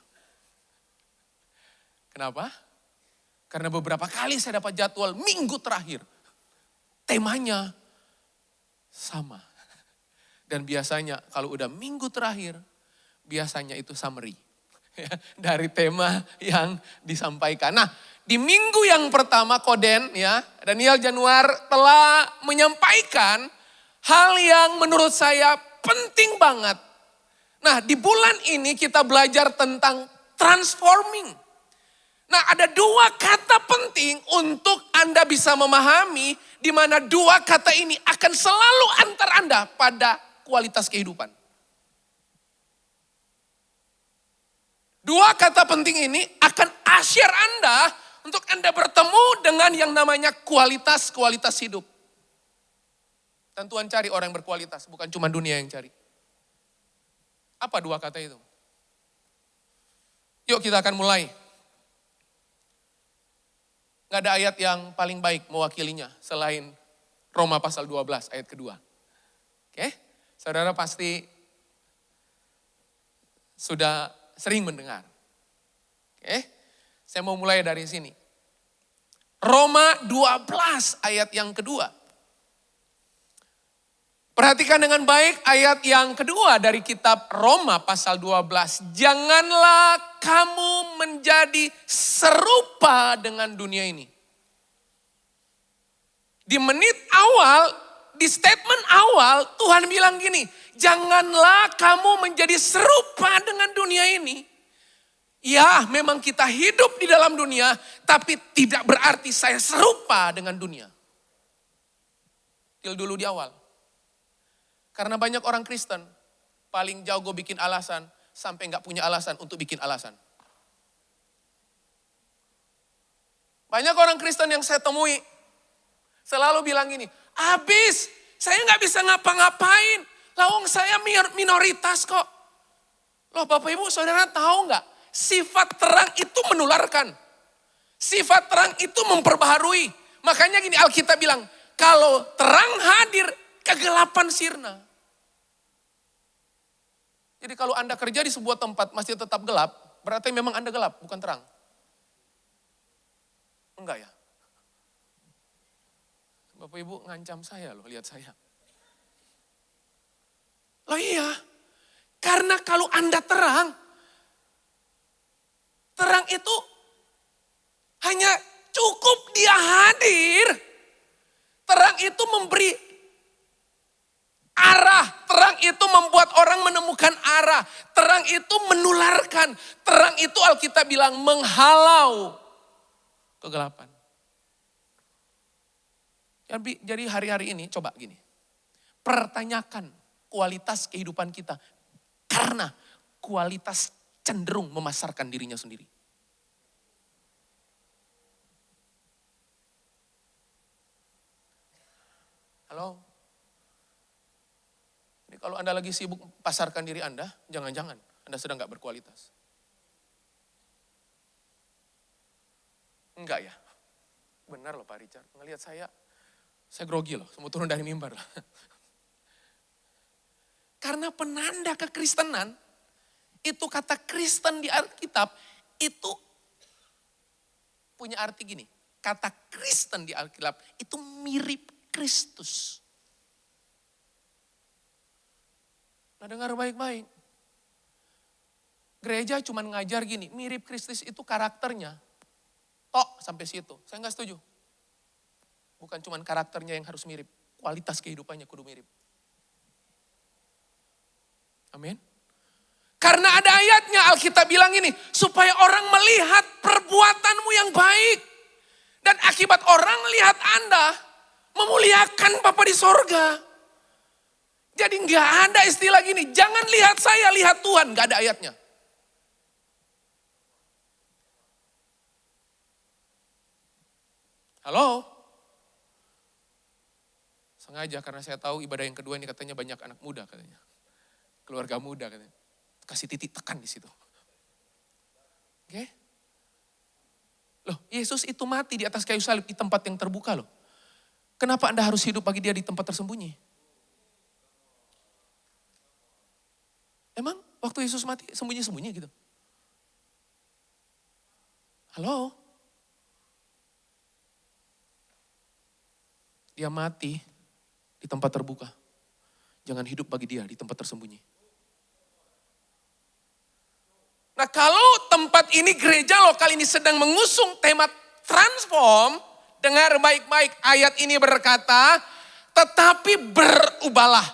Speaker 14: Kenapa? Karena beberapa kali saya dapat jadwal minggu terakhir. Temanya sama. Dan biasanya kalau udah minggu terakhir, biasanya itu summary. Dari tema yang disampaikan. Nah di minggu yang pertama Koden ya, Daniel Januar telah menyampaikan hal yang menurut saya penting banget. Nah di bulan ini kita belajar tentang transforming. Nah ada dua kata penting untuk Anda bisa memahami di mana dua kata ini akan selalu antar Anda pada kualitas kehidupan. Dua kata penting ini akan share Anda untuk Anda bertemu dengan yang namanya kualitas hidup. Dan Tuhan cari orang yang berkualitas, bukan cuma dunia yang cari. Apa dua kata itu? Yuk kita akan mulai. Gak ada ayat yang paling baik mewakilinya selain Roma pasal 12 ayat kedua. Oke, saudara pasti sudah sering mendengar. Oke, saya mau mulai dari sini. Roma 12 ayat yang kedua. Perhatikan dengan baik ayat yang kedua dari kitab Roma pasal 12. Janganlah kamu menjadi serupa dengan dunia ini. Di menit awal, di statement awal Tuhan bilang gini, janganlah kamu menjadi serupa dengan dunia ini. Ya, memang kita hidup di dalam dunia, tapi tidak berarti saya serupa dengan dunia. Til dulu di awal. Karena banyak orang Kristen paling jago bikin alasan sampai nggak punya alasan untuk bikin alasan. Banyak orang Kristen yang saya temui selalu bilang gini, habis saya nggak bisa ngapa-ngapain, lawang saya minoritas kok. Loh Bapak Ibu Saudara tahu nggak? Sifat terang itu menularkan. Sifat terang itu memperbaharui. Makanya gini Alkitab bilang, kalau terang hadir, kegelapan sirna. Jadi kalau Anda kerja di sebuah tempat masih tetap gelap, berarti memang Anda gelap, bukan terang. Enggak ya? Bapak Ibu ngancam saya loh, lihat saya. Loh iya, karena kalau Anda terang itu hanya cukup dia hadir. Terang itu memberi arah, terang itu membuat orang menemukan arah, terang itu menularkan, terang itu Alkitab bilang menghalau kegelapan. Jadi hari-hari ini coba gini, pertanyakan kualitas kehidupan kita karena kualitas cenderung memasarkan dirinya sendiri. Halo? Jadi kalau Anda lagi sibuk pasarkan diri Anda, jangan-jangan Anda sedang gak berkualitas. Enggak ya? Benar loh Pak Richard, ngelihat saya grogi loh, mau turun dari mimbar loh. Karena penanda kekristenan, itu kata Kristen di Alkitab, itu punya arti gini. Kata Kristen di Alkitab, itu mirip Kristus. Nah dengar baik-baik. Gereja cuma ngajar gini, mirip Kristus itu karakternya. Tok sampai situ, saya gak setuju. Bukan cuma karakternya yang harus mirip, kualitas kehidupannya kudu mirip. Amin. Karena ada ayatnya Alkitab bilang ini, supaya orang melihat perbuatanmu yang baik. Dan akibat orang lihat Anda, memuliakan Bapa di sorga. Jadi nggak ada istilah gini, jangan lihat saya, lihat Tuhan. Nggak ada ayatnya. Halo? Sengaja karena saya tahu ibadah yang kedua ini katanya banyak anak muda katanya. Keluarga muda katanya. Kasih titik tekan di situ. Oke? Loh, Yesus itu mati di atas kayu salib di tempat yang terbuka loh. Kenapa Anda harus hidup bagi dia di tempat tersembunyi? Emang waktu Yesus mati sembunyi-sembunyi gitu? Halo? Dia mati di tempat terbuka. Jangan hidup bagi dia di tempat tersembunyi. Nah kalau tempat ini gereja lokal ini sedang mengusung tema transform, dengar baik-baik ayat ini berkata, tetapi berubahlah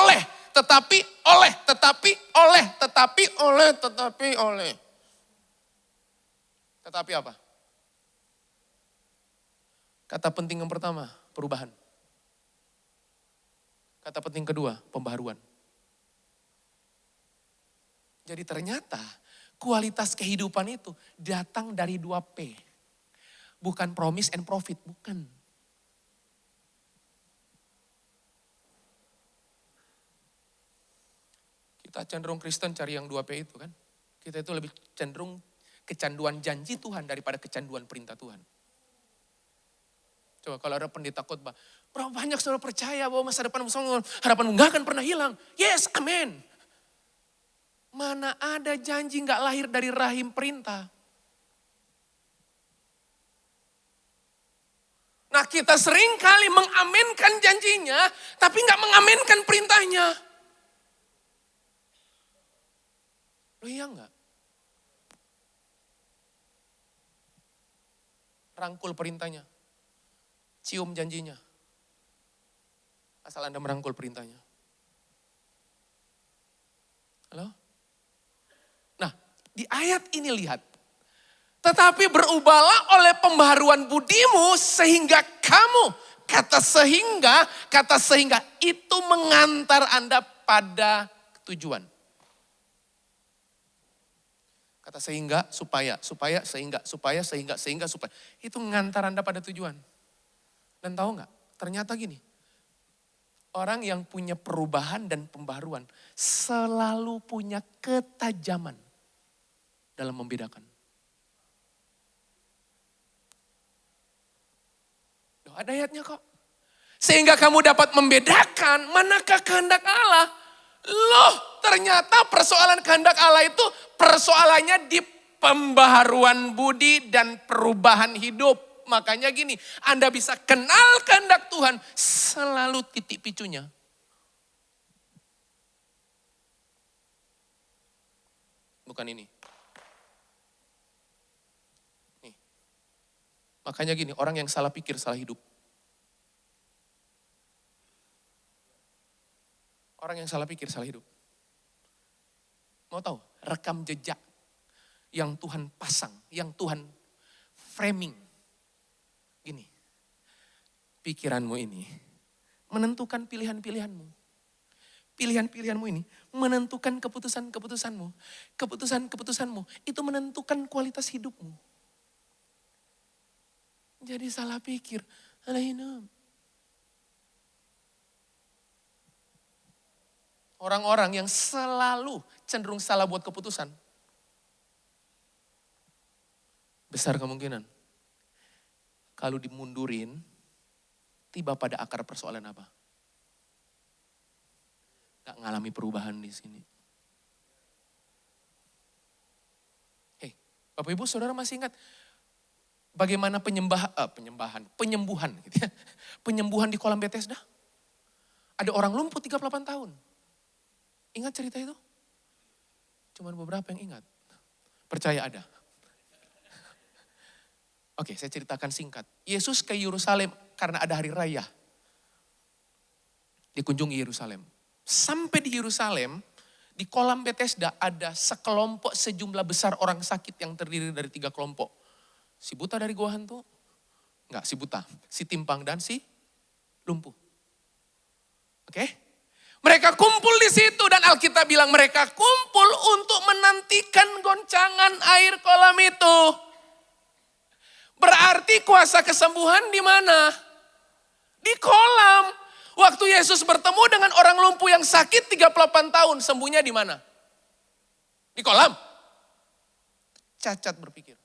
Speaker 14: oleh, tetapi oleh, tetapi oleh, tetapi oleh, tetapi oleh. Tetapi apa? Kata penting yang pertama, perubahan. Kata penting kedua, pembaharuan. Jadi ternyata kualitas kehidupan itu datang dari 2P. Bukan promise and profit, bukan. Kita cenderung Kristen cari yang 2P itu kan. Kita itu lebih cenderung kecanduan janji Tuhan daripada kecanduan perintah Tuhan. Coba kalau ada pendeta khotbah, berapa banyak saudara percaya bahwa masa depan harapanmu gak akan pernah hilang. Yes, amin. Mana ada janji gak lahir dari rahim perintah. Nah kita sering kali mengaminkan janjinya, tapi gak mengaminkan perintahnya. Loh iya enggak? Rangkul perintahnya. Cium janjinya. Asal Anda merangkul perintahnya. Halo? Nah, di ayat ini lihat. Tetapi berubahlah oleh pembaharuan budimu sehingga kamu. Kata sehingga itu mengantar Anda pada tujuan. Kata sehingga, supaya. Itu mengantar Anda pada tujuan. Dan tahu nggak? Ternyata gini. Orang yang punya perubahan dan pembaharuan selalu punya ketajaman dalam membedakan. Loh, ada ayatnya kok. Sehingga kamu dapat membedakan manakah kehendak Allah. Loh, ternyata persoalan kehendak Allah itu persoalannya di pembaharuan budi dan perubahan hidup. Makanya gini, Anda bisa kenal kehendak Tuhan selalu titik picunya. Bukan ini. Nih. Makanya gini, orang yang salah pikir salah hidup. Orang yang salah pikir salah hidup. Mau tahu? Rekam jejak yang Tuhan pasang, yang Tuhan framing. Gini, pikiranmu ini menentukan pilihan-pilihanmu. Pilihan-pilihanmu ini menentukan keputusan-keputusanmu. Keputusan-keputusanmu itu menentukan kualitas hidupmu. Jadi salah pikir, salah hidup. Orang-orang yang selalu cenderung salah buat keputusan. Besar kemungkinan. Kalau dimundurin, tiba pada akar persoalan apa? Gak ngalami perubahan di sini. Hei, Bapak Ibu Saudara masih ingat bagaimana penyembuhan gitu ya. Penyembuhan di kolam Bethesda? Ada orang lumpuh 38 tahun. Ingat cerita itu? Cuman beberapa yang ingat. Percaya ada. Oke, saya ceritakan singkat. Yesus ke Yerusalem karena ada hari raya. Dikunjungi Yerusalem. Sampai di Yerusalem, di kolam Bethesda ada sekelompok sejumlah besar orang sakit yang terdiri dari 3 kelompok. Si buta dari gua hantu? Enggak, si buta. Si timpang dan si lumpuh. Oke? Mereka kumpul di situ dan Alkitab bilang mereka kumpul untuk menantikan goncangan air kolam itu. Berarti kuasa kesembuhan di mana? Di kolam. Waktu Yesus bertemu dengan orang lumpuh yang sakit 38 tahun, sembuhnya di mana? Di kolam. Cacat berpikir.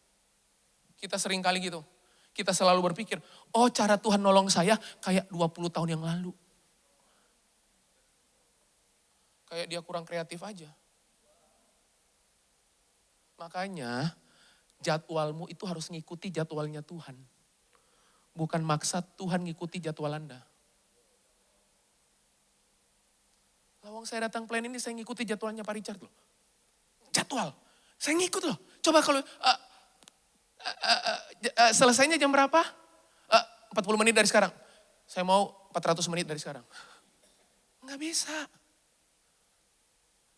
Speaker 14: Kita sering kali gitu. Kita selalu berpikir, oh cara Tuhan nolong saya kayak 20 tahun yang lalu. Kayak dia kurang kreatif aja. Makanya jadwalmu itu harus ngikuti jadwalnya Tuhan. Bukan maksa Tuhan ngikuti jadwal Anda. Lawang saya datang plan ini saya ngikuti jadwalnya Pak Richard loh. Jadwal, saya ngikut loh. Coba kalau selesainya jam berapa? 40 menit dari sekarang. Saya mau 400 menit dari sekarang. Nggak bisa.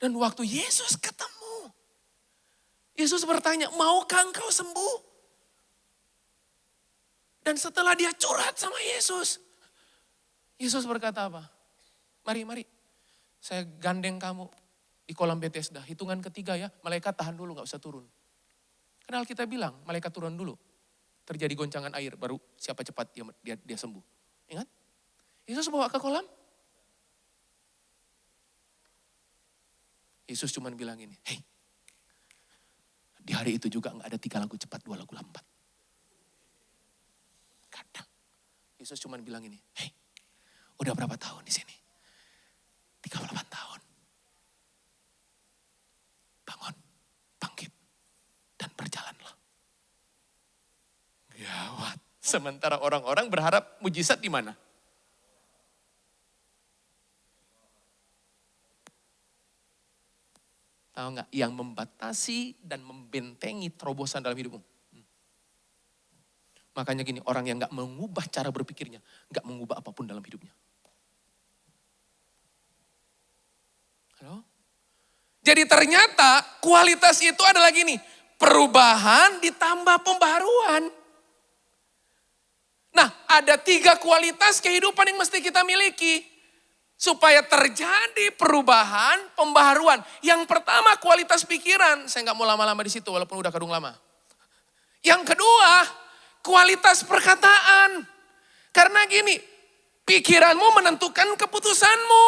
Speaker 14: Dan waktu Yesus ketemu, Yesus bertanya, maukah engkau sembuh? Dan setelah dia curhat sama Yesus, Yesus berkata apa? Mari, saya gandeng kamu di kolam Bethesda. Hitungan ketiga ya, malaikat tahan dulu, gak usah turun. Karena Alkitab bilang, malaikat turun dulu. terjadi goncangan air, baru siapa cepat dia sembuh. Ingat? Yesus bawa ke kolam. Yesus cuma bilang ini, hei, di hari itu juga nggak ada 3 lagu cepat, 2 lagu lambat. Kadang Yesus cuma bilang ini, hei, udah berapa tahun di sini? 38 tahun. Bangun, bangkit, dan berjalanlah. Gawat. Sementara orang-orang berharap mujizat di mana? Tahu nggak? Yang membatasi dan membentengi terobosan dalam hidupmu. Makanya gini, orang yang nggak mengubah cara berpikirnya, nggak mengubah apapun dalam hidupnya. Halo? Jadi ternyata kualitas itu adalah gini, perubahan ditambah pembaharuan. Nah, ada 3 kualitas kehidupan yang mesti kita miliki. Supaya terjadi perubahan, pembaharuan. Yang pertama kualitas pikiran. Saya nggak mau lama-lama di situ walaupun udah kadung lama. Yang kedua, kualitas perkataan. Karena gini, pikiranmu menentukan keputusanmu.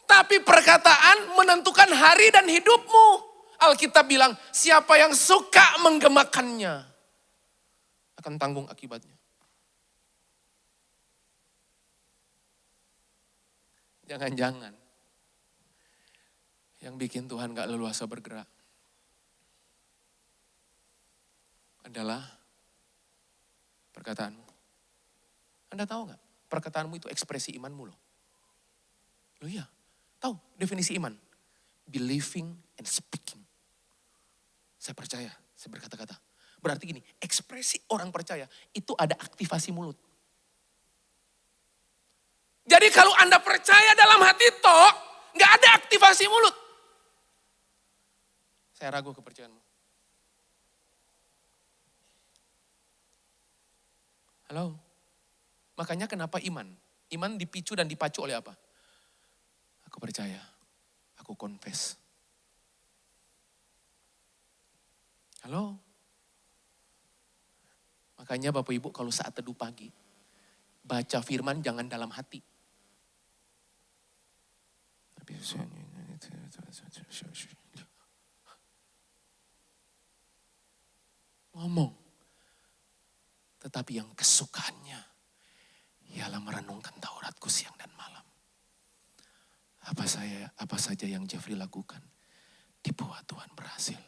Speaker 14: Tapi perkataan menentukan hari dan hidupmu. Alkitab bilang, siapa yang suka menggemakannya akan tanggung akibatnya. Jangan-jangan yang bikin Tuhan gak leluasa bergerak adalah perkataanmu. Anda tahu gak? Perkataanmu itu ekspresi imanmu loh. Loh iya, tahu definisi iman? Believing and speaking. Saya percaya, saya berkata-kata. Berarti gini, ekspresi orang percaya itu ada aktivasi mulut. Jadi kalau Anda percaya dalam hati toh, gak ada aktivasi mulut. Saya ragu kepercayaanmu. Halo? Makanya kenapa iman? Iman dipicu dan dipacu oleh apa? Aku percaya, aku confess. Halo? Makanya Bapak Ibu kalau saat teduh pagi, baca firman jangan dalam hati. Ngomong. Tetapi yang kesukaannya ialah merenungkan Tauratku siang dan malam. Apa saja yang Jeffrey lakukan dibuat Tuhan berhasil.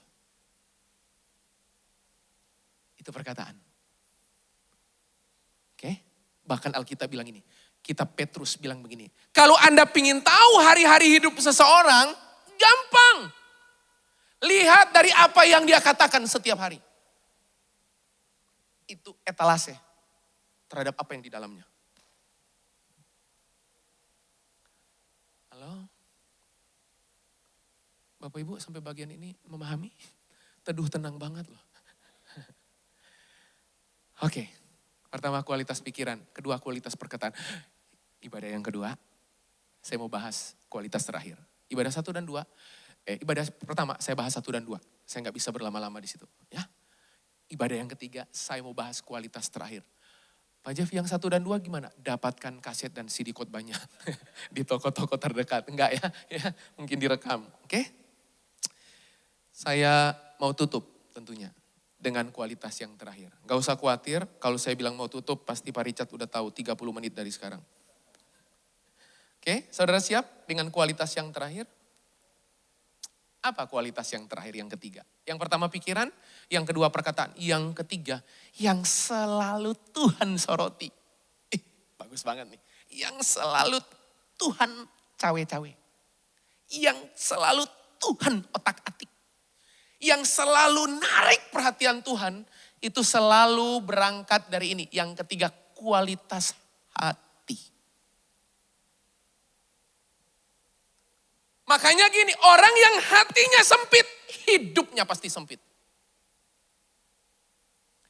Speaker 14: Itu perkataan. Oke? Bahkan Alkitab bilang ini. Kitab Petrus bilang begini. Kalau Anda ingin tahu hari-hari hidup seseorang, gampang. Lihat dari apa yang dia katakan setiap hari. Itu etalase terhadap apa yang di dalamnya. Halo? Bapak Ibu sampai bagian ini memahami? Teduh tenang banget loh. Oke. Pertama kualitas pikiran, kedua kualitas perkataan. Ibadah yang kedua, saya mau bahas kualitas terakhir. Ibadah 1 dan 2, ibadah pertama saya bahas 1 dan 2. Saya nggak bisa berlama-lama di situ. Ya. Ibadah yang ketiga, saya mau bahas kualitas terakhir. Pak Jeff, yang 1 dan 2 gimana? Dapatkan kaset dan CD khotbahnya di toko-toko terdekat. Enggak ya, mungkin direkam. Oke? Saya mau tutup tentunya dengan kualitas yang terakhir. Gak usah khawatir, kalau saya bilang mau tutup, pasti Pak Richard udah tahu 30 menit dari sekarang. Oke, saudara siap dengan kualitas yang terakhir? Apa kualitas yang terakhir yang ketiga? Yang pertama pikiran, yang kedua perkataan, yang ketiga yang selalu Tuhan soroti. Bagus banget nih. Yang selalu Tuhan cawe-cawe. Yang selalu Tuhan otak-atik. Yang selalu narik perhatian Tuhan, itu selalu berangkat dari ini. Yang ketiga, kualitas hati. Makanya gini, orang yang hatinya sempit, hidupnya pasti sempit.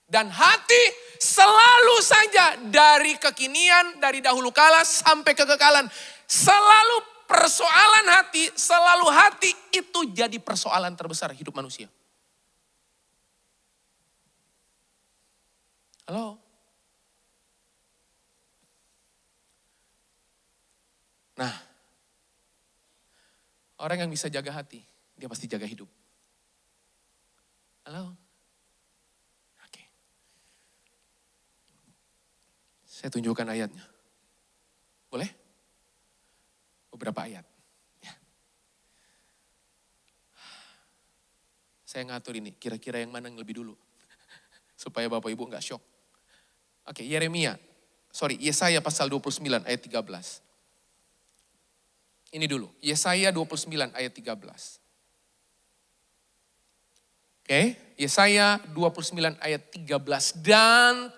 Speaker 14: Dan hati selalu saja dari kekinian, dari dahulu kala sampai kekekalan. Selalu persoalan hati, selalu hati itu jadi persoalan terbesar hidup manusia. Halo? Nah, orang yang bisa jaga hati, dia pasti jaga hidup. Halo? Oke. Saya tunjukkan ayatnya. Boleh? Beberapa ayat. Ya. Saya ngatur ini, kira-kira yang mana yang lebih dulu. Supaya Bapak Ibu nggak shock. Oke, Yesaya pasal 29 ayat 13. Ini dulu, Yesaya 29 ayat 13. Oke, Yesaya 29 ayat 13. Dan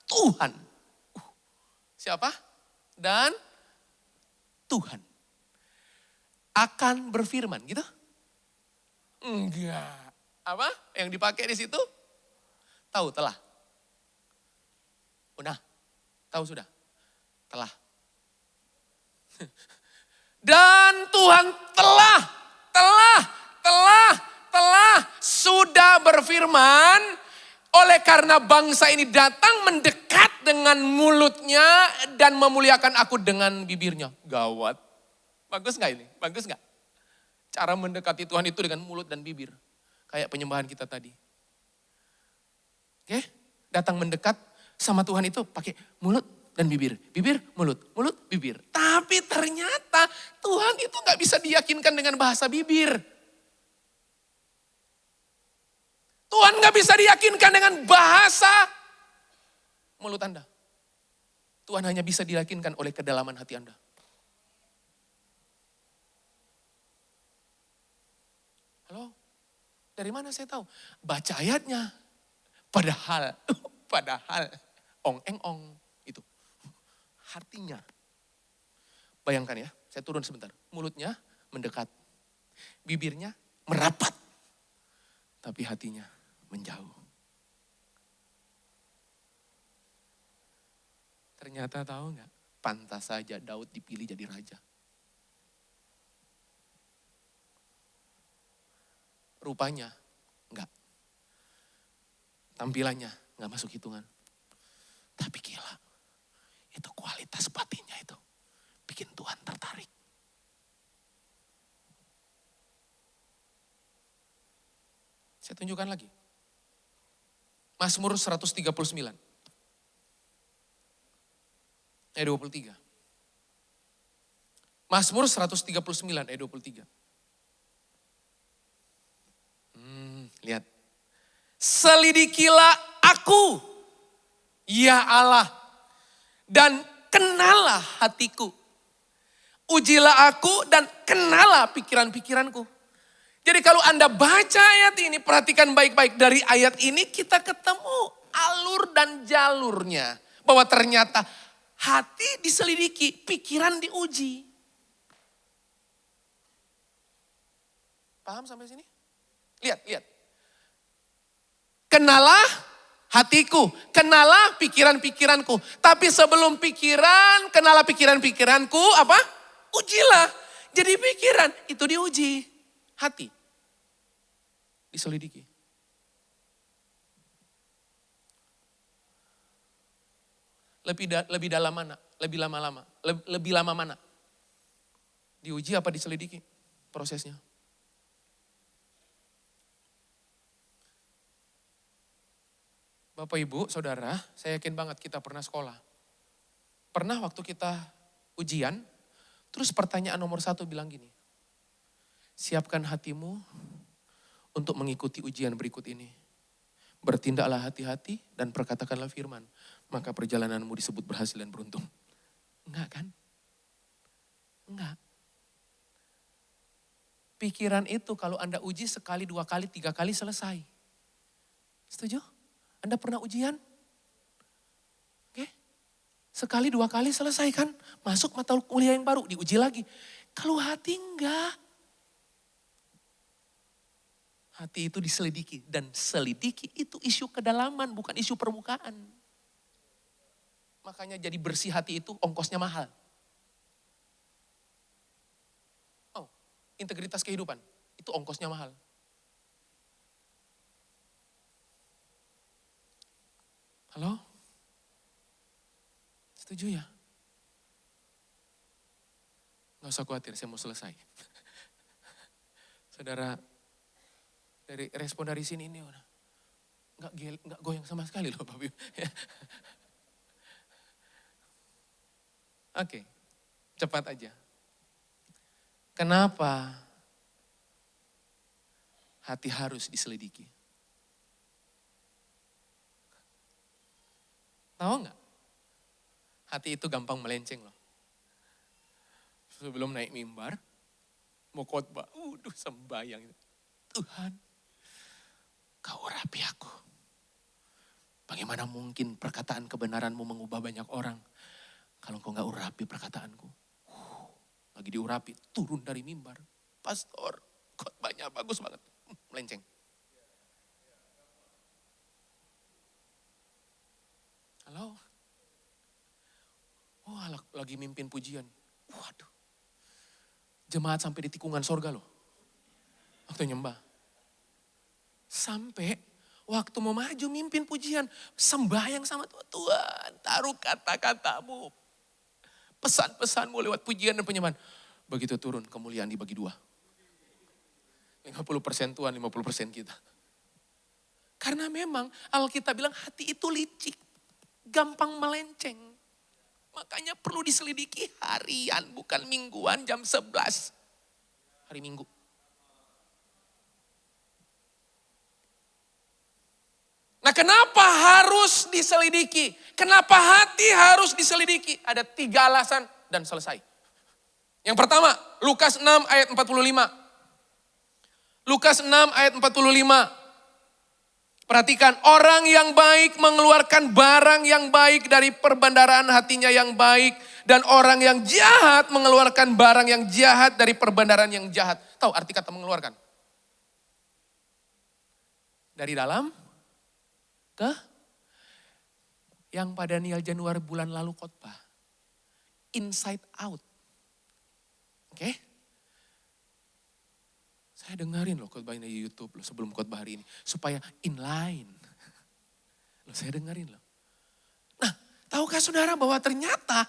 Speaker 14: Tuhan. Siapa? Dan Tuhan akan berfirman, gitu? Enggak. Apa yang dipakai di situ? Tahu, telah. Udah, tahu sudah. Telah. Dan Tuhan telah sudah berfirman, oleh karena bangsa ini datang mendekat dengan mulutnya dan memuliakan aku dengan bibirnya. Gawat. Bagus gak ini? Bagus gak? Cara mendekati Tuhan itu dengan mulut dan bibir. Kayak penyembahan kita tadi. Oke? Datang mendekat sama Tuhan itu pakai mulut dan bibir. Bibir, mulut, bibir. Tapi ternyata Tuhan itu gak bisa diyakinkan dengan bahasa bibir. Tuhan gak bisa diyakinkan dengan bahasa mulut Anda. Tuhan hanya bisa diyakinkan oleh kedalaman hati Anda. Halo? Dari mana saya tahu? Baca ayatnya. Padahal, ong-eng-ong itu. Hatinya. Bayangkan ya, saya turun sebentar. Mulutnya mendekat. Bibirnya merapat. Tapi hatinya menjauh. Ternyata tahu nggak? Pantas saja Daud dipilih jadi raja. Rupanya enggak. Tampilannya enggak masuk hitungan. Tapi gila, itu kualitas batinnya itu bikin Tuhan tertarik. Saya tunjukkan lagi. Mazmur 139. Ayat 23. Mazmur 139 ayat 23. Lihat. Selidikilah aku, ya Allah, dan kenalah hatiku. Ujilah aku dan kenalah pikiran-pikiranku. Jadi kalau Anda baca ayat ini, perhatikan baik-baik. Dari ayat ini kita ketemu alur dan jalurnya. Bahwa ternyata hati diselidiki, pikiran diuji. Paham sampai sini? Lihat. Kenalah hatiku, kenalah pikiran-pikiranku. Tapi sebelum pikiran, kenalah pikiran-pikiranku, apa? Ujilah. Jadi pikiran itu diuji. Hati diselidiki. Lebih dalam mana? Lebih lama mana? Diuji apa diselidiki prosesnya? Bapak Ibu, Saudara, saya yakin banget kita pernah sekolah. Pernah waktu kita ujian, terus pertanyaan nomor 1 bilang gini. Siapkan hatimu untuk mengikuti ujian berikut ini. Bertindaklah hati-hati dan perkatakanlah firman. Maka perjalananmu disebut berhasil dan beruntung. Enggak kan? Enggak. Pikiran itu kalau Anda uji sekali, 2 kali, 3 kali selesai. Setuju? Anda pernah ujian? Oke? Sekali, 2 kali selesai kan? Masuk mata kuliah yang baru, diuji lagi. Kalau hati enggak. Hati itu diselidiki. Dan selidiki itu isu kedalaman, bukan isu permukaan. Makanya jadi bersih hati itu ongkosnya mahal. Oh, integritas kehidupan, itu ongkosnya mahal. Halo? Setuju ya? Gak usah khawatir, saya mau selesai. Saudara, dari respon dari sini ini nggak goyang sama sekali loh Bapak Ibu. Oke, cepat aja. Kenapa hati harus diselidiki? Tahu nggak? Hati itu gampang melenceng loh. Sebelum naik mimbar, mau khotbah, sembahyang. Tuhan, Kau urapi aku. Bagaimana mungkin perkataan kebenaranmu mengubah banyak orang kalau Kau nggak urapi perkataanku? Lagi diurapi, turun dari mimbar. Pastor, khotbahnya bagus banget. Melenceng. Halo? Oh, lagi mimpin pujian. Waduh. Jemaat sampai di tikungan sorga loh. Waktu nyembah. Sampai waktu mau maju mimpin pujian. Sembahyang sama Tuhan. Tuhan, taruh kata-katamu. Pesan-pesanmu lewat pujian dan penyembahan. Begitu turun, kemuliaan dibagi dua. 50% Tuhan, 50% kita. Karena memang Alkitab bilang hati itu licik. Gampang melenceng. Makanya perlu diselidiki harian, bukan mingguan jam 11. Hari Minggu. Nah, kenapa harus diselidiki? Kenapa hati harus diselidiki? Ada 3 alasan dan selesai. Yang pertama, Lukas 6 ayat 45. Lukas 6 ayat 45. Perhatikan, orang yang baik mengeluarkan barang yang baik dari perbendaharaan hatinya yang baik. Dan orang yang jahat mengeluarkan barang yang jahat dari perbendaharaan yang jahat. Tahu arti kata mengeluarkan? Dari dalam ke yang pada Nial Januari bulan lalu khotbah. Inside out. Oke? Saya dengerin loh khotbah ini di YouTube loh sebelum khotbah hari ini. Supaya inline. Loh saya dengerin loh. Nah, tahukah saudara bahwa ternyata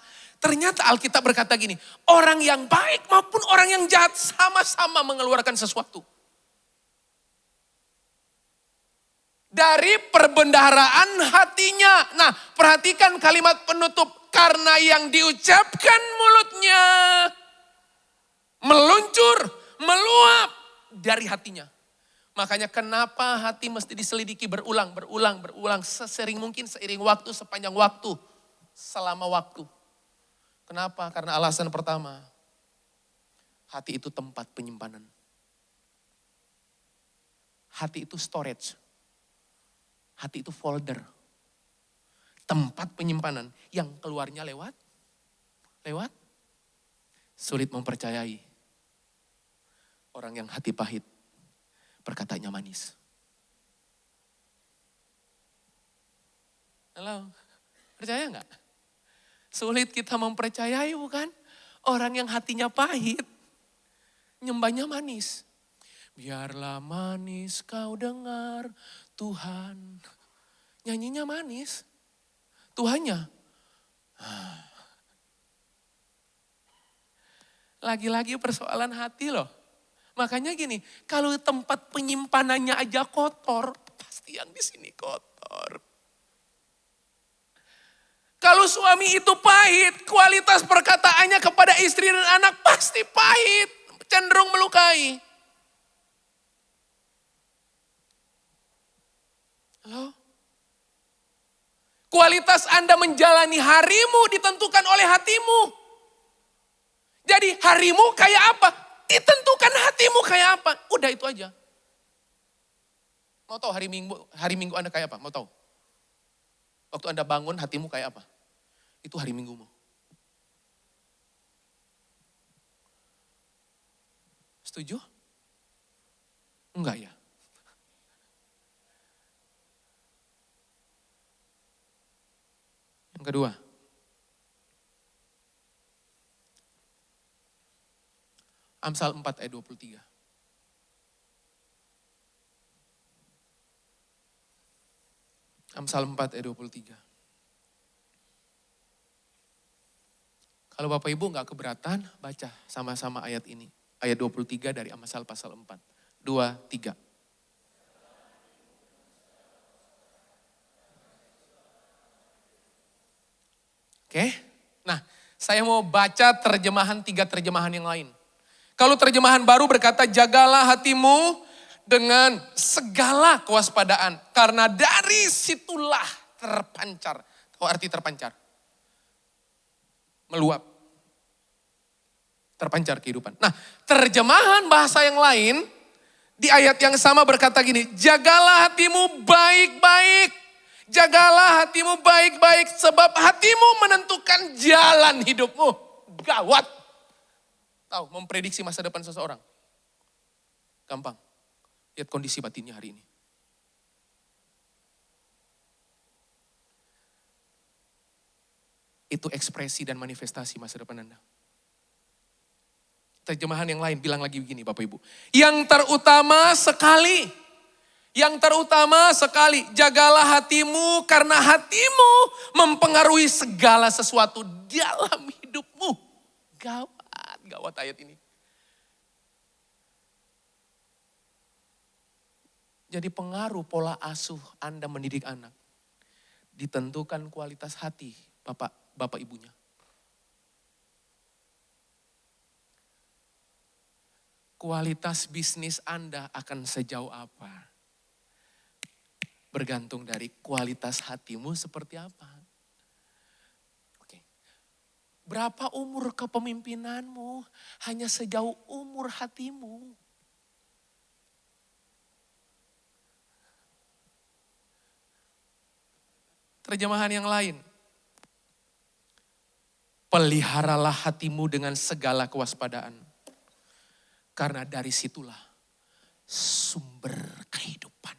Speaker 14: Alkitab berkata gini. Orang yang baik maupun orang yang jahat sama-sama mengeluarkan sesuatu. Dari perbendaharaan hatinya. Nah, perhatikan kalimat penutup. Karena yang diucapkan mulutnya meluncur, meluap dari hatinya. Makanya kenapa hati mesti diselidiki berulang, sesering mungkin, seiring waktu, sepanjang waktu, selama waktu. Kenapa? Karena alasan pertama, hati itu tempat penyimpanan. Hati itu storage. Hati itu folder. Tempat penyimpanan yang keluarnya lewat sulit mempercayai. Orang yang hati pahit, perkataannya manis. Halo, percaya nggak? Sulit kita mempercayai bukan? Orang yang hatinya pahit, nyembahnya manis. Biarlah manis kau dengar Tuhan. Nyanyinya manis. Tuhannya. Lagi-lagi persoalan hati loh. Makanya gini, kalau tempat penyimpanannya aja kotor, pasti yang di sini kotor. Kalau suami itu pahit, kualitas perkataannya kepada istri dan anak pasti pahit, cenderung melukai. Halo? Kualitas Anda menjalani harimu ditentukan oleh hatimu. Jadi harimu kayak apa? Ditentukan hatimu kayak apa. Udah itu aja. Mau tahu hari Minggu Anda kayak apa? Mau tahu? Waktu Anda bangun hatimu kayak apa? Itu hari Minggumu. Setuju? Enggak ya? Yang kedua, Amsal 4 ayat 23. Amsal 4 ayat 23. Kalau Bapak Ibu nggak keberatan, baca sama-sama ayat ini. Ayat 23 dari Amsal pasal 4. 2, 3. Oke, nah saya mau baca terjemahan 3 terjemahan yang lain. Kalau terjemahan baru berkata, jagalah hatimu dengan segala kewaspadaan. Karena dari situlah terpancar. Tahu arti terpancar? Meluap. Terpancar kehidupan. Nah, terjemahan bahasa yang lain di ayat yang sama berkata gini, jagalah hatimu baik-baik. Jagalah hatimu baik-baik sebab hatimu menentukan jalan hidupmu. Gawat. Tahu, memprediksi masa depan seseorang. Gampang. Lihat kondisi batinnya hari ini. Itu ekspresi dan manifestasi masa depan Anda. Terjemahan yang lain bilang lagi begini Bapak Ibu. Yang terutama sekali, jagalah hatimu karena hatimu mempengaruhi segala sesuatu dalam hidupmu. Gawat ayat ini. Jadi pengaruh pola asuh Anda mendidik anak. Ditentukan kualitas hati bapak ibunya. Kualitas bisnis Anda akan sejauh apa? Bergantung dari kualitas hatimu seperti apa. Oke. Berapa umur kepemimpinanmu? Hanya sejauh umur hatimu. Terjemahan yang lain. Peliharalah hatimu dengan segala kewaspadaan. Karena dari situlah sumber kehidupan.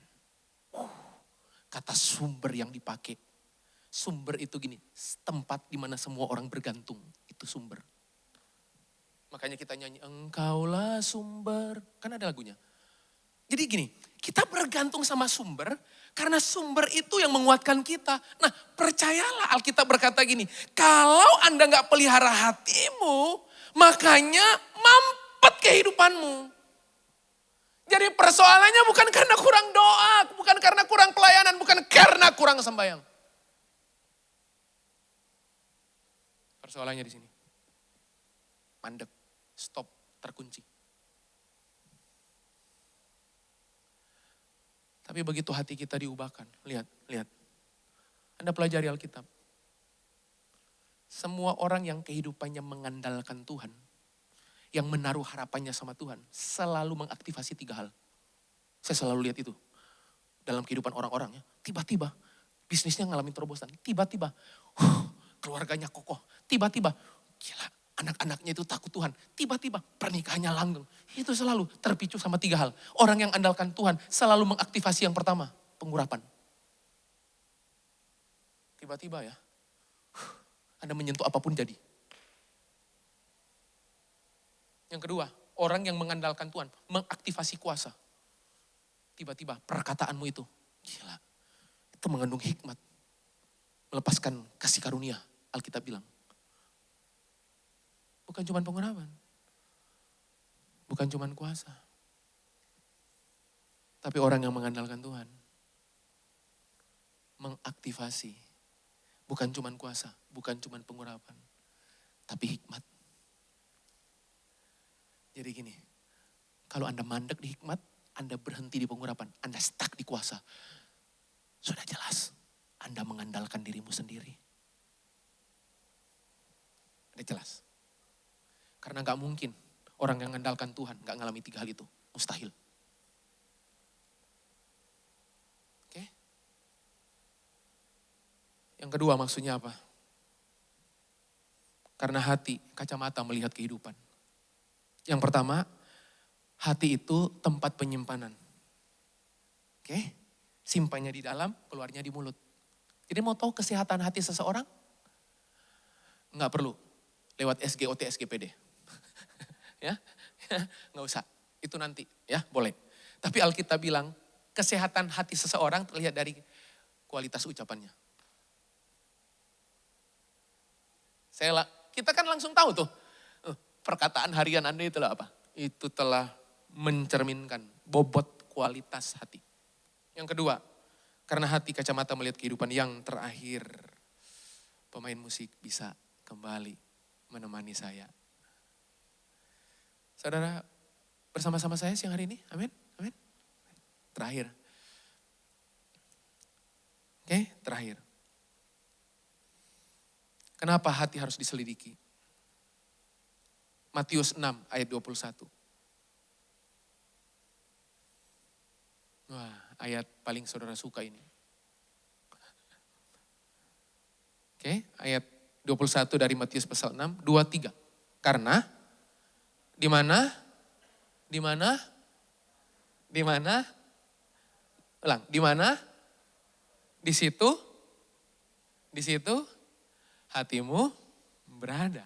Speaker 14: Kata sumber yang dipakai. Sumber itu gini, tempat di mana semua orang bergantung. Itu sumber. Makanya kita nyanyi, engkaulah sumber. Kan ada lagunya. Jadi gini, kita bergantung sama sumber. Karena sumber itu yang menguatkan kita. Nah percayalah Alkitab berkata gini. Kalau Anda gak pelihara hatimu, makanya mampet kehidupanmu. Jadi persoalannya bukan karena kurang doa, bukan karena kurang pelayanan, bukan karena kurang sembahyang. Persoalannya di sini. Mandek, stop, terkunci. Tapi begitu hati kita diubahkan, lihat. Anda pelajari Alkitab. Semua orang yang kehidupannya mengandalkan Tuhan, yang menaruh harapannya sama Tuhan, selalu mengaktifasi 3 hal. Saya selalu lihat itu. Dalam kehidupan orang-orang ya. Tiba-tiba bisnisnya ngalamin terobosan. Tiba-tiba keluarganya kokoh. Tiba-tiba gila anak-anaknya itu takut Tuhan. Tiba-tiba pernikahannya langgeng. Itu selalu terpicu sama 3 hal. Orang yang andalkan Tuhan selalu mengaktifasi yang pertama. Pengurapan. Tiba-tiba ya. Anda menyentuh apapun jadi. Yang kedua, orang yang mengandalkan Tuhan, mengaktifasi kuasa. Tiba-tiba perkataanmu itu, gila, itu mengandung hikmat. Melepaskan kasih karunia, Alkitab bilang. Bukan cuma pengurapan. Bukan cuma kuasa. Tapi orang yang mengandalkan Tuhan, mengaktifasi. Bukan cuma kuasa, bukan cuma pengurapan. Tapi hikmat. Jadi gini, kalau Anda mandek di hikmat, Anda berhenti di pengurapan, Anda stuck di kuasa. Sudah jelas, Anda mengandalkan dirimu sendiri. Sudah jelas. Karena gak mungkin orang yang mengandalkan Tuhan gak ngalami 3 hal itu. Mustahil. Oke? Yang kedua maksudnya apa? Karena hati, kacamata melihat kehidupan. Yang pertama, hati itu tempat penyimpanan. Oke? Simpannya di dalam, keluarnya di mulut. Jadi mau tahu kesehatan hati seseorang? Enggak perlu lewat SGOT, SGPD. Ya, nggak usah. Itu nanti, ya boleh. Tapi Alkitab bilang, kesehatan hati seseorang terlihat dari kualitas ucapannya. kita kan langsung tahu tuh. Perkataan harian Anda itulah apa? Itu telah mencerminkan bobot kualitas hati. Yang kedua, karena hati kacamata melihat kehidupan yang terakhir. Pemain musik bisa kembali menemani saya. Saudara, bersama-sama saya siang hari ini, amin, amin. Terakhir. Oke, terakhir. Kenapa hati harus diselidiki? Matius 6 ayat 21. Wah, ayat paling saudara suka ini. Oke, ayat 21 dari Matius pasal 6, 2, 3. Karena, di mana? Ulang, di mana? Di situ hatimu berada.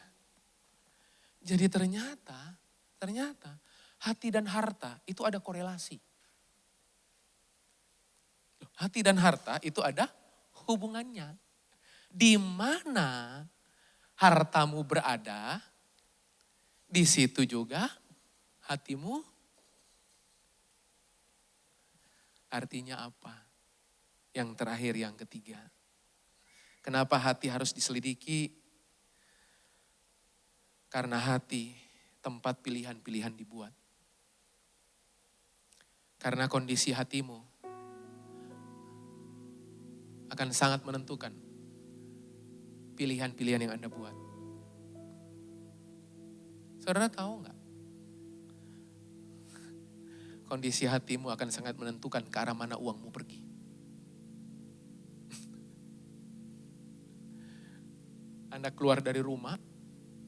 Speaker 14: Jadi ternyata hati dan harta itu ada korelasi. Hati dan harta itu ada hubungannya. Di mana hartamu berada, di situ juga hatimu. Artinya apa? Yang terakhir, yang ketiga. Kenapa hati harus diselidiki? Karena hati tempat pilihan-pilihan dibuat. Karena kondisi hatimu akan sangat menentukan pilihan-pilihan yang Anda buat. Saudara tahu nggak? Kondisi hatimu akan sangat menentukan ke arah mana uangmu pergi. Anda keluar dari rumah,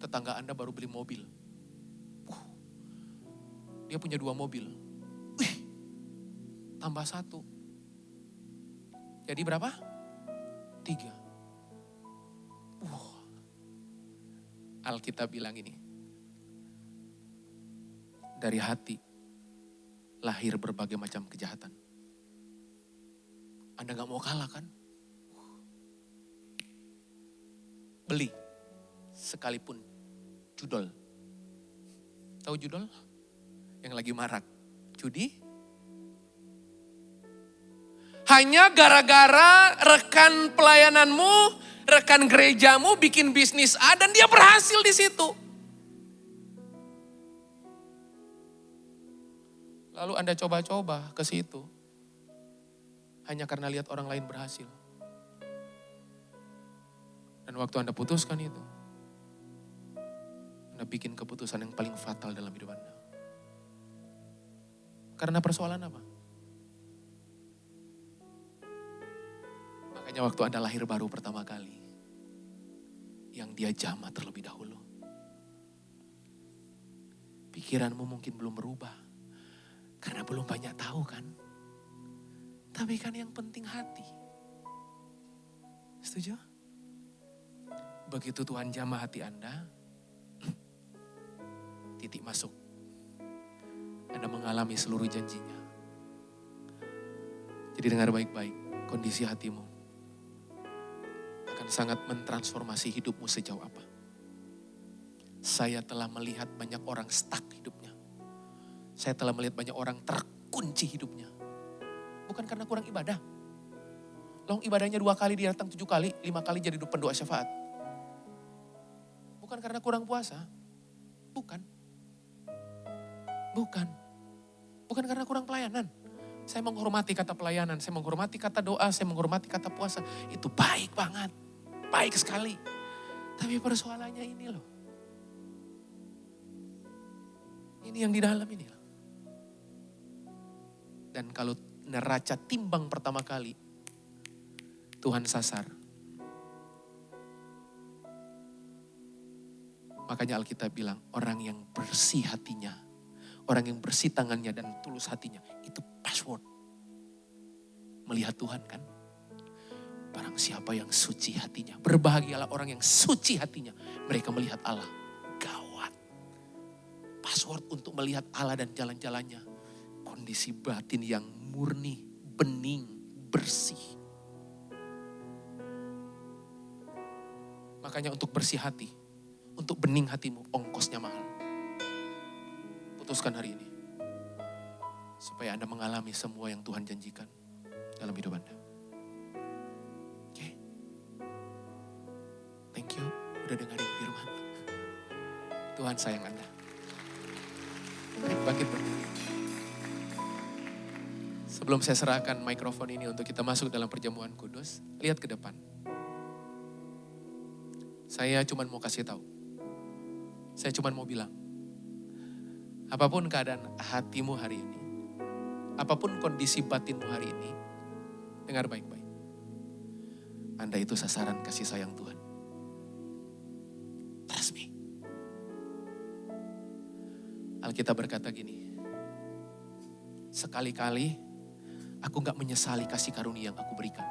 Speaker 14: tetangga Anda baru beli mobil. Dia punya 2 mobil. Tambah 1. Jadi berapa? 3. Alkitab bilang ini. Dari hati lahir berbagai macam kejahatan. Anda gak mau kalah kan? Beli sekalipun judol. Tahu judol? Yang lagi marak. Judi. Hanya gara-gara rekan pelayananmu, rekan gerejamu bikin bisnis A dan dia berhasil di situ. Lalu Anda coba-coba ke situ. Hanya karena lihat orang lain berhasil. Dan waktu Anda putuskan itu, Anda bikin keputusan yang paling fatal dalam hidup Anda. Karena persoalan apa? Makanya waktu Anda lahir baru pertama kali, yang dia jamah terlebih dahulu. Pikiranmu mungkin belum berubah, karena belum banyak tahu kan. Tapi kan yang penting hati. Setuju? Begitu Tuhan jamah hati Anda, titik masuk. Anda mengalami seluruh janjinya. Jadi dengar baik-baik, kondisi hatimu akan sangat mentransformasi hidupmu sejauh apa. Saya telah melihat banyak orang stuck hidupnya. Saya telah melihat banyak orang terkunci hidupnya. Bukan karena kurang ibadah. Long ibadahnya 2 kali, dia datang 7 kali, 5 kali jadi pendoa syafaat. Bukan karena kurang puasa. Bukan. Bukan karena kurang pelayanan. Saya menghormati kata pelayanan, saya menghormati kata doa, saya menghormati kata puasa. Itu baik banget. Baik sekali. Tapi persoalannya ini loh. Ini yang di dalam ini loh. Dan kalau neraca timbang pertama kali, Tuhan sasar. Makanya Alkitab bilang, orang yang bersih hatinya, orang yang bersih tangannya dan tulus hatinya, itu password. Melihat Tuhan kan. Barang siapa yang suci hatinya, berbahagialah orang yang suci hatinya. Mereka melihat Allah. Gawat. Password untuk melihat Allah dan jalan-jalannya. Kondisi batin yang murni, bening, bersih. Makanya untuk bersih hati, untuk bening hatimu, ongkosnya mahal. Putuskan hari ini. Supaya Anda mengalami semua yang Tuhan janjikan dalam hidup Anda. Oke? Thank you udah dengerin firman. Tuhan sayang Anda. Bangkit berdiri. Sebelum saya serahkan mikrofon ini untuk kita masuk dalam perjamuan kudus, lihat ke depan. Saya cuma mau kasih tahu. Saya cuma mau bilang, apapun keadaan hatimu hari ini, apapun kondisi batinmu hari ini, dengar baik-baik. Anda itu sasaran kasih sayang Tuhan. Trust me. Alkitab berkata gini, sekali-kali aku gak menyesali kasih karunia yang aku berikan.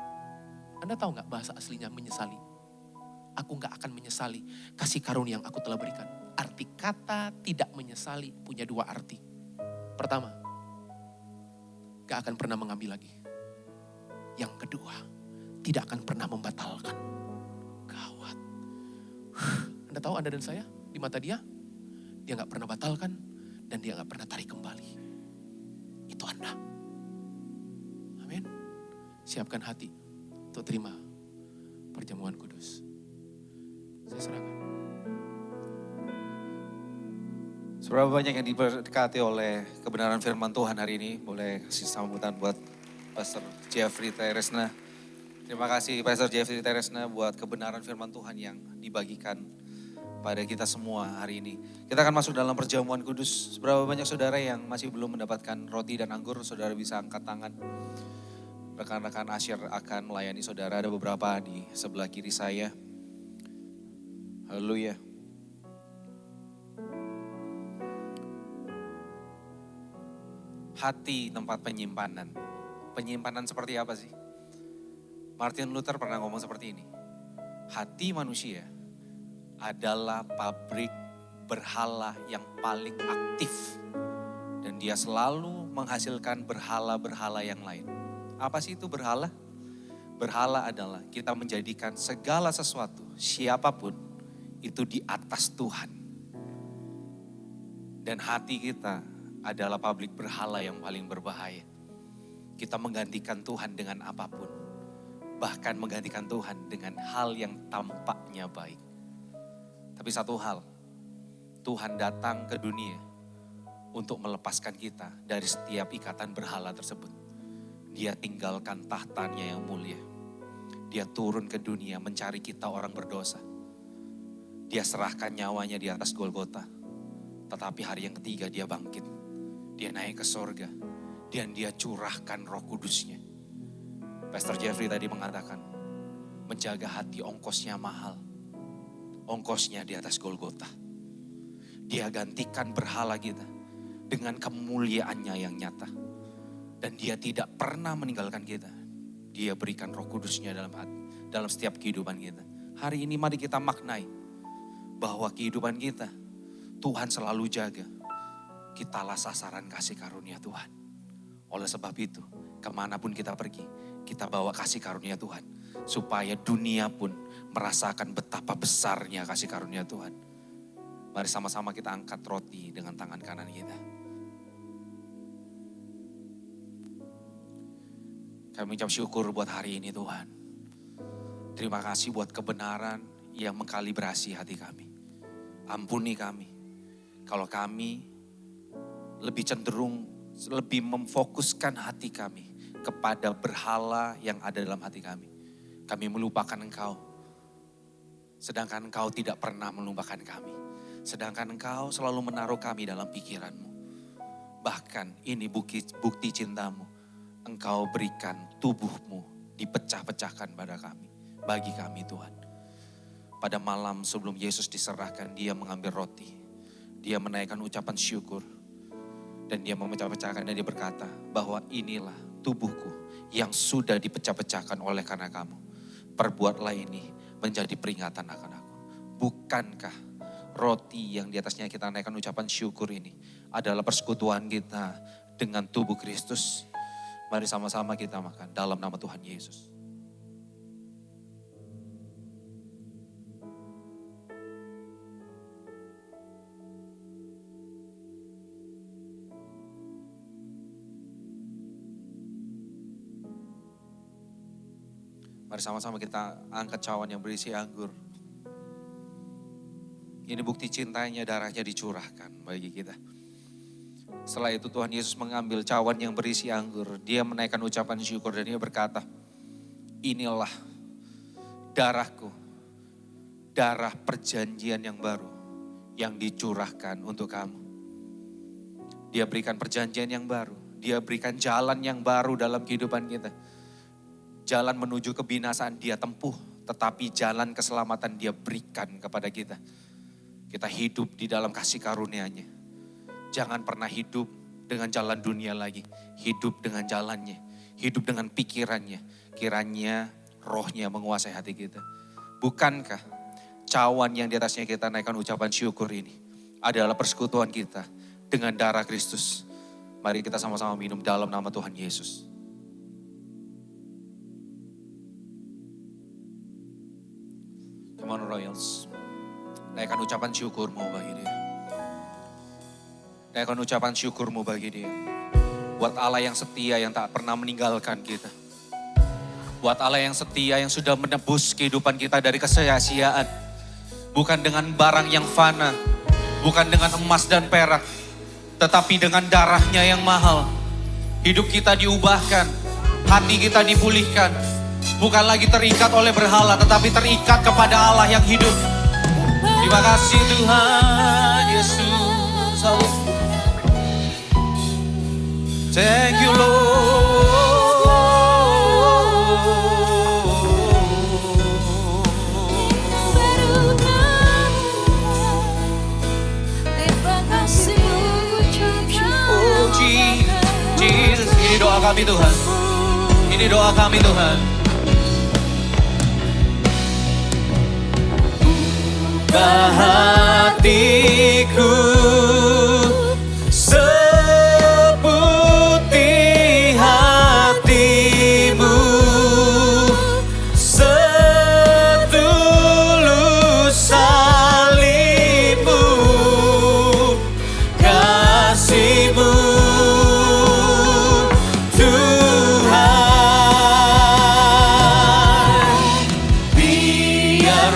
Speaker 14: Anda tahu gak bahasa aslinya menyesali? Aku gak akan menyesali kasih karunia yang aku telah berikan. Arti kata tidak menyesali punya dua arti. Pertama, gak akan pernah mengambil lagi. Yang kedua, tidak akan pernah membatalkan. Gawat. Anda tahu Anda dan saya di mata dia gak pernah batalkan dan dia gak pernah tarik kembali. Itu Anda. Amin. Siapkan hati untuk terima perjamuan kudus. Saya serahkan.
Speaker 15: Seberapa banyak yang diberkati oleh kebenaran firman Tuhan hari ini. Boleh kasih sambutan buat Pastor Jeffrey Teresna. Terima kasih Pastor Jeffrey Teresna buat kebenaran firman Tuhan yang dibagikan pada kita semua hari ini. Kita akan masuk dalam perjamuan kudus. Seberapa banyak saudara yang masih belum mendapatkan roti dan anggur, saudara bisa angkat tangan. Rekan-rekan Asyir akan melayani saudara, ada beberapa di sebelah kiri saya. Haleluya. Hati tempat penyimpanan. Penyimpanan seperti apa sih? Martin Luther pernah ngomong seperti ini. Hati manusia adalah pabrik berhala yang paling aktif. Dan dia selalu menghasilkan berhala-berhala yang lain. Apa sih itu berhala? Berhala adalah kita menjadikan segala sesuatu, siapapun, itu di atas Tuhan. Dan hati kita adalah pabrik berhala yang paling berbahaya. Kita menggantikan Tuhan dengan apapun. Bahkan menggantikan Tuhan dengan hal yang tampaknya baik. Tapi satu hal, Tuhan datang ke dunia untuk melepaskan kita dari setiap ikatan berhala tersebut. Dia tinggalkan tahtanya yang mulia. Dia turun ke dunia mencari kita orang berdosa. Dia serahkan nyawanya di atas Golgota. Tetapi hari yang ketiga dia bangkit. Dia naik ke sorga. Dan dia curahkan Roh Kudusnya. Pastor Jeffrey tadi mengatakan, menjaga hati ongkosnya mahal. Ongkosnya di atas Golgota. Dia gantikan berhala kita dengan kemuliaannya yang nyata. Dan dia tidak pernah meninggalkan kita. Dia berikan Roh Kudusnya dalam setiap kehidupan kita. Hari ini mari kita maknai bahwa kehidupan kita Tuhan selalu jaga. Kitalah sasaran kasih karunia Tuhan. Oleh sebab itu, kemanapun kita pergi, kita bawa kasih karunia Tuhan. Supaya dunia pun merasakan betapa besarnya kasih karunia Tuhan. Mari sama-sama kita angkat roti dengan tangan kanan kita. Kami ucap syukur buat hari ini Tuhan. Terima kasih buat kebenaran yang mengkalibrasi hati kami. Ampuni kami. Kalau kami lebih cenderung, lebih memfokuskan hati kami kepada berhala yang ada dalam hati kami. Kami melupakan Engkau. Sedangkan Engkau tidak pernah melupakan kami. Sedangkan Engkau selalu menaruh kami dalam pikiran-Mu. Bahkan ini bukti cinta-Mu. Engkau berikan tubuh-Mu dipecah-pecahkan pada kami. Bagi kami Tuhan. Pada malam sebelum Yesus diserahkan, dia mengambil roti. Dia menaikkan ucapan syukur. Dan dia memecah-pecahkan dan dia berkata bahwa inilah tubuhku yang sudah dipecah-pecahkan oleh karena kamu. Perbuatlah ini menjadi peringatan akan aku. Bukankah roti yang di atasnya kita naikkan ucapan syukur ini adalah persekutuan kita dengan tubuh Kristus? Mari sama-sama kita makan dalam nama Tuhan Yesus. Mari sama-sama kita angkat cawan yang berisi anggur. Ini bukti cintanya, darahnya dicurahkan bagi kita. Setelah itu Tuhan Yesus mengambil cawan yang berisi anggur. Dia menaikkan ucapan syukur dan dia berkata, inilah darahku, darah perjanjian yang baru yang dicurahkan untuk kamu. Dia berikan perjanjian yang baru. Dia berikan jalan yang baru dalam kehidupan kita. Jalan menuju kebinasaan dia tempuh, tetapi jalan keselamatan dia berikan kepada kita. Kita hidup di dalam kasih karunia-Nya. Jangan pernah hidup dengan jalan dunia lagi. Hidup dengan jalannya. Hidup dengan pikirannya. Kiranya rohnya menguasai hati kita. Bukankah cawan yang di atasnya kita naikkan ucapan syukur ini adalah persekutuan kita dengan darah Kristus. Mari kita sama-sama minum dalam nama Tuhan Yesus. Come on Royals. Naikkan ucapan syukurmu bagi dia. Naikkan ucapan syukurmu bagi dia. Buat Allah yang setia yang tak pernah meninggalkan kita. Buat Allah yang setia yang sudah menebus kehidupan kita dari kesia-siaan. Bukan dengan barang yang fana. Bukan dengan emas dan perak. Tetapi dengan darahnya yang mahal. Hidup kita diubahkan. Hati kita dipulihkan. Bukan lagi terikat oleh berhala. Tetapi terikat kepada Allah yang hidup. Terima kasih Tuhan Yesus. Thank you Lord. Oh Jesus. Ini doa kami Tuhan. Ini doa kami Tuhan. Hatiku seputih hatimu, setulus salibmu, kasihmu Tuhan. Biar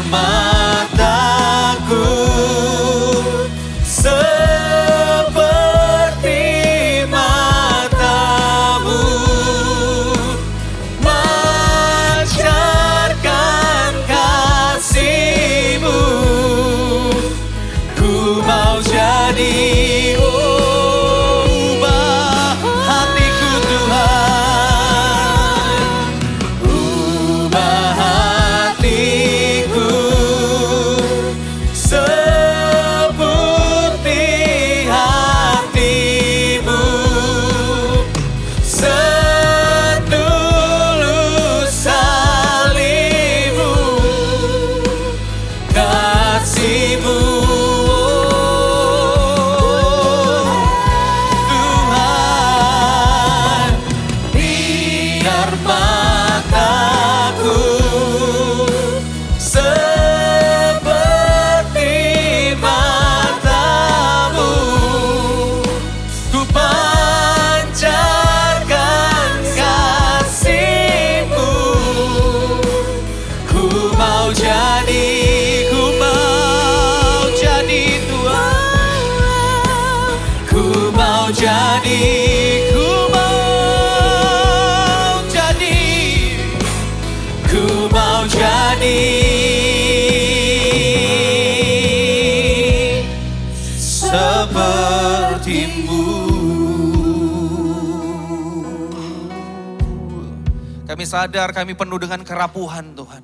Speaker 15: kami sadar kami penuh dengan kerapuhan Tuhan.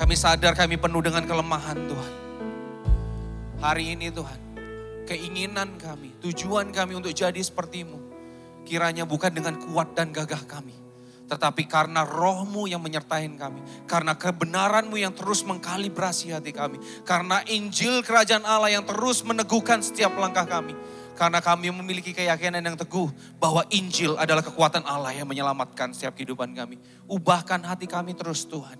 Speaker 15: Kami sadar kami penuh dengan kelemahan Tuhan. Hari ini Tuhan, keinginan kami, tujuan kami untuk jadi seperti-Mu. Kiranya bukan dengan kuat dan gagah kami. Tetapi karena roh-Mu yang menyertai kami. Karena kebenaran-Mu yang terus mengkalibrasi hati kami. Karena Injil Kerajaan Allah yang terus meneguhkan setiap langkah kami. Karena kami memiliki keyakinan yang teguh bahwa Injil adalah kekuatan Allah yang menyelamatkan setiap kehidupan kami. Ubahkan hati kami terus Tuhan.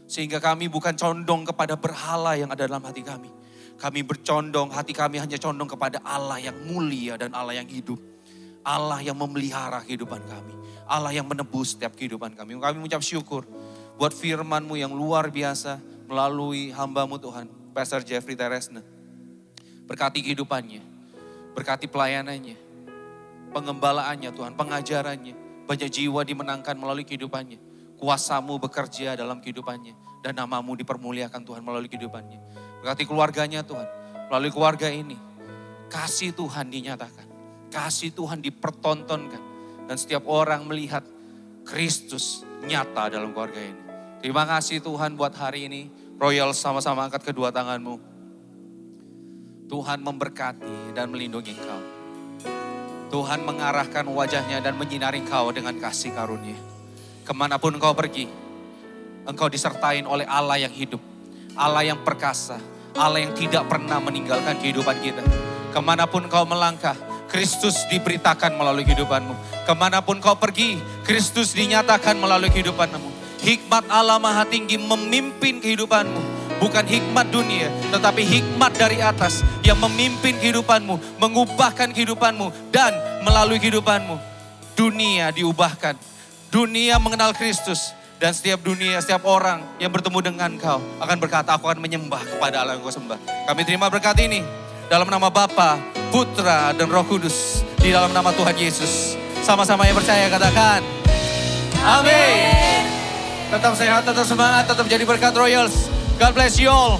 Speaker 15: Sehingga kami bukan condong kepada berhala yang ada dalam hati kami. Kami bercondong, hati kami hanya condong kepada Allah yang mulia dan Allah yang hidup. Allah yang memelihara kehidupan kami. Allah yang menebus setiap kehidupan kami. Kami mengucap syukur buat firman-Mu yang luar biasa melalui hamba-Mu Tuhan, Pastor Jeffrey Teresne. Berkati kehidupannya, berkati pelayanannya, pengembalaannya Tuhan, pengajarannya. Banyak jiwa dimenangkan melalui kehidupannya. Kuasa-Mu bekerja dalam kehidupannya. Dan nama-Mu dipermuliakan Tuhan melalui kehidupannya. Berkati keluarganya Tuhan, melalui keluarga ini. Kasih Tuhan dinyatakan, kasih Tuhan dipertontonkan. Dan setiap orang melihat Kristus nyata dalam keluarga ini. Terima kasih Tuhan buat hari ini. Royal, sama-sama angkat kedua tanganmu. Tuhan memberkati dan melindungi engkau. Tuhan mengarahkan wajahnya dan menyinari engkau dengan kasih karunia. Kemanapun engkau pergi, engkau disertain oleh Allah yang hidup. Allah yang perkasa. Allah yang tidak pernah meninggalkan kehidupan kita. Kemanapun engkau melangkah, Kristus diberitakan melalui kehidupanmu. Kemanapun kau pergi, Kristus dinyatakan melalui kehidupanmu. Hikmat Allah Maha Tinggi memimpin kehidupanmu. Bukan hikmat dunia, tetapi hikmat dari atas yang memimpin kehidupanmu, mengubahkan kehidupanmu, dan melalui kehidupanmu, dunia diubahkan. Dunia mengenal Kristus, dan setiap dunia, setiap orang yang bertemu dengan kau akan berkata, aku akan menyembah kepada Allah yang kau sembah. Kami terima berkat ini dalam nama Bapa, Putra, dan Roh Kudus, di dalam nama Tuhan Yesus. Sama-sama yang percaya katakan, amin. Tetap sehat, tetap semangat, tetap jadi berkat Royals. God bless you all.